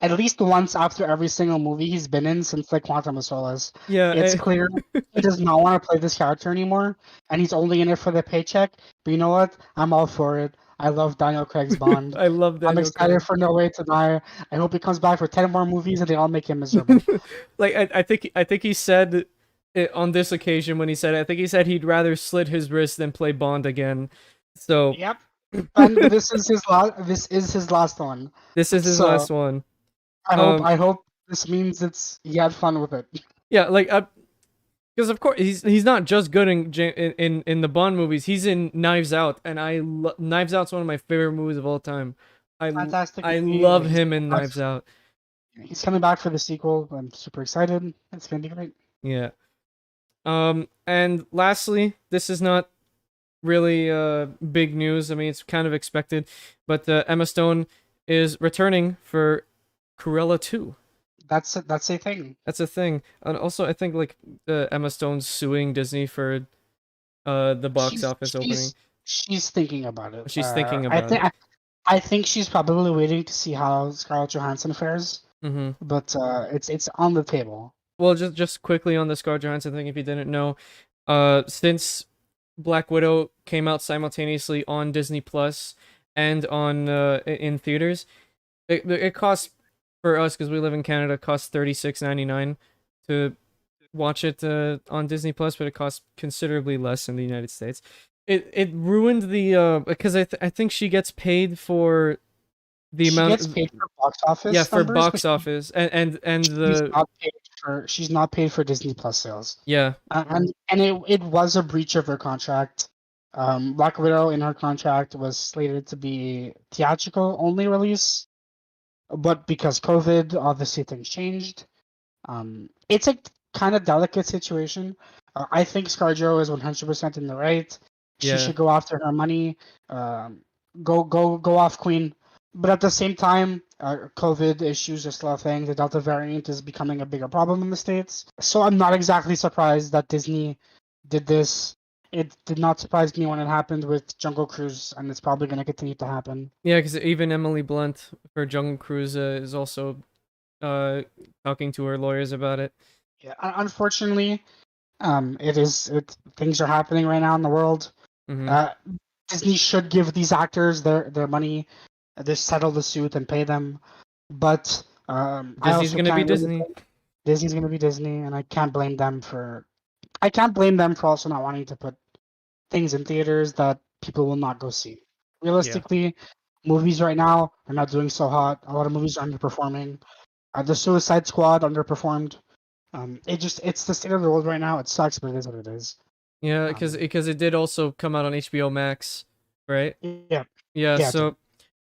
at least once after every single movie he's been in since like Quantum of Solace. Yeah. It's clear he does not want to play this character anymore, and he's only in it for the paycheck. But you know what? I'm all for it. I love Daniel Craig's Bond. I love I'm Daniel excited Craig. for No Way to Die. I hope he comes back for 10 more movies and they all make him miserable. Like I think he said it on this occasion when he said it, I think he said he'd rather slit his wrist than play Bond again. So Yep. And this is his last. This is his last one. this is his So last one. I hope. Um, I hope this means he had fun with it. yeah, like because of course he's not just good in the Bond movies. He's in Knives Out, and Knives Out's one of my favorite movies of all time. Fantastic I movie. love him in Knives Out. He's coming back for the sequel. I'm super excited. It's gonna be great. Yeah. And lastly, this is not really big news. I mean, it's kind of expected, but Emma Stone is returning for Corella 2. That's a thing. That's a thing. And also, I think like Emma Stone's suing Disney for the box She's office opening. she's thinking about it. She's thinking I about think it. I think she's probably waiting to see how Scarlett Johansson fares. Mm-hmm. But it's on the table. Well, just quickly on the Scarlett Johansson thing, if you didn't know, since Black Widow came out simultaneously on Disney Plus and on in theaters. It costs for us because we live in Canada. It costs $36.99 to watch it on Disney Plus, but it costs considerably less in the United States. It ruined the because I think she gets paid for the She amount. gets paid for box Yeah, office for numbers, but box office and she's the not paid she's not paid for Disney Plus sales. yeah And it was a breach of her contract. Black Widow in her contract was slated to be theatrical only release, but because COVID, obviously things changed. It's a kind of delicate situation. I think ScarJo is 100% in the right. She yeah should go after her money. Um, go off Queen. But at the same time, COVID issues are still a thing. The Delta variant is becoming a bigger problem in the States. So I'm not exactly surprised that Disney did this. It did not surprise me when it happened with Jungle Cruise, and it's probably going to continue to happen. yeah because even Emily Blunt for Jungle Cruise is also uh talking to her lawyers about it. Yeah, unfortunately, things are happening right now in the world. Hmm. Uh, Disney should give these actors their money, just settle the suit and pay them. But I Disney's also gonna be can't really Disney. blame Disney's going to be Disney, and I can't blame them for also not wanting to put things in theaters that people will not go see. Yeah. Realistically, movies right now are not doing so hot. A lot of movies are underperforming. The Suicide Squad underperformed. It's the state of the world right now. It sucks, but it is what it is. Yeah, Um, because it did also come out on HBO Max, right? yeah, Yeah, yeah, it did. so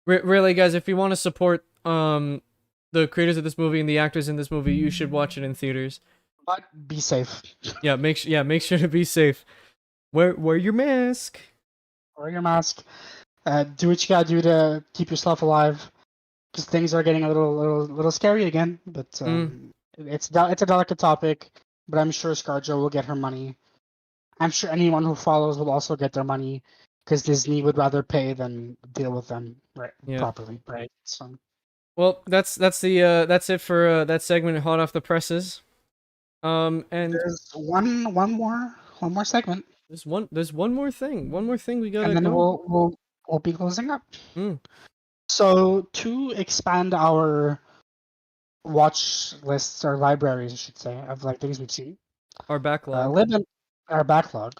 really guys, if you want to support the creators of this movie and the actors in this movie, you should watch it in theaters. But be safe. Yeah, make sure to be safe. Wear your mask. Wear your mask. Do what you gotta do to keep yourself alive, because things are getting a little scary again. But Mm, it's a delicate topic. But I'm sure ScarJo will get her money. I'm sure anyone who follows will also get their money, because Disney would rather pay than deal with them right yeah. properly, right? So Well, that's it for that segment hot off the presses. And there's one more segment, there's one more thing. One more thing we gotta and then go. we'll be closing up. Mm, So to expand our watch lists or libraries, I should say, of like things we've seen, our backlog. Lib and our backlog.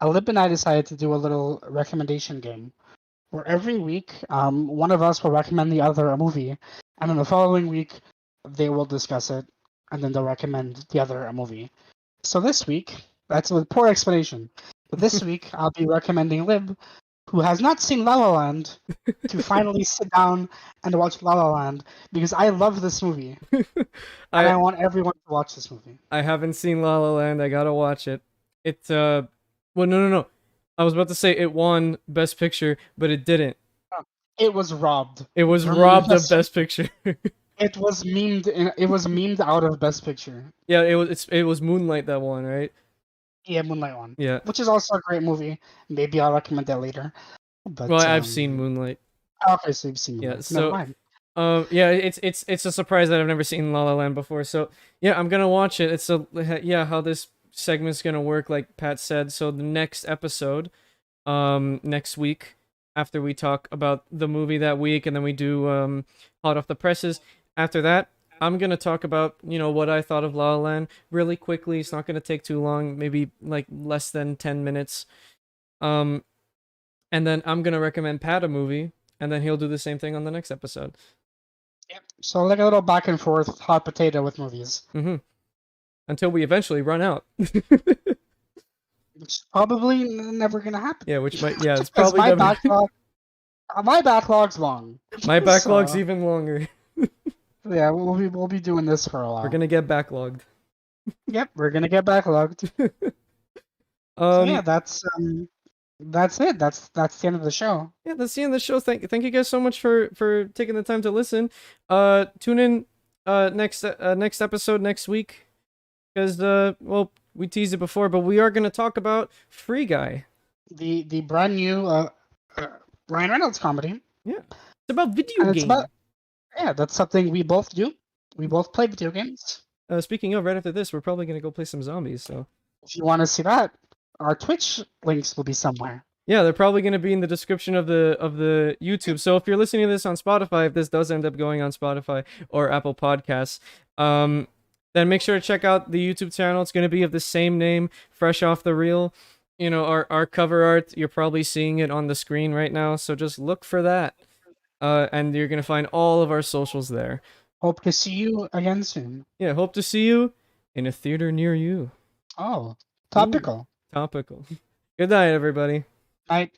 Lib and I decided to do a little recommendation game where every week, one of us will recommend the other a movie, and then the following week they will discuss it, and then they'll recommend the other a movie. So this week, that's with poor explanation. But this week, I'll be recommending Lib, who has not seen La La Land, to finally sit down and watch La La Land, because I love this movie and I I want everyone to watch this movie. I haven't seen La La Land. I gotta watch it. It well no. I was about to say it won Best Picture, but it didn't. It was robbed It was from robbed of Best. Best Picture. It was memed. It was memed out of Best Picture. Yeah, it was Moonlight that won, right? Yeah, Moonlight one, Yeah. which is also a great movie. Maybe I'll recommend that later. Well, But I've seen Moonlight. okay, so you've seen Yeah. Moonlight. Never So mind. yeah, it's a surprise that I've never seen La La Land before. So yeah, I'm gonna watch it. It's a yeah, how this segment's gonna work, like Pat said. So the next episode, next week, after we talk about the movie that week, and then we do hot off the presses. After that, I'm gonna talk about what I thought of La La Land really quickly. It's not gonna take too long, maybe like less than 10 minutes. Um, and then I'm gonna recommend Pat a movie, and then he'll do the same thing on the next episode. Yep. So like a little back and forth hot potato with movies. Mm-hmm. Until we eventually run out. It's probably never gonna happen. Yeah, it's Because probably never. my backlog's long. My backlog's So even longer. yeah, we'll be doing this for a We're while. gonna get backlogged. Yep, we're gonna get backlogged. So yeah, um, that's it. That's the end of the show. yeah, that's the end of the show. Thank you guys so much for taking the time to listen. Tune in next episode next week, because well, we teased it before, but we are gonna talk about Free Guy. The brand new Ryan Reynolds comedy. Yeah, it's about video And it's games. about that's something we both do. We both play video games. Speaking of, right after this, we're probably gonna go play some zombies. So If you want to see that, our Twitch links will be somewhere. Yeah, they're probably going to be in the description of the YouTube. So if you're listening to this on Spotify, if this does end up going on Spotify or Apple Podcasts, um, then make sure to check out the YouTube channel. It's going to be of the same name, fresh off the reel. You know, our cover art, you're probably seeing it on the screen right now. So just look for that. And you're going to find all of our socials there. Hope to see you again soon. Yeah, hope to see you in a theater near you. Oh, Ooh, topical. topical. Good night, everybody. Night.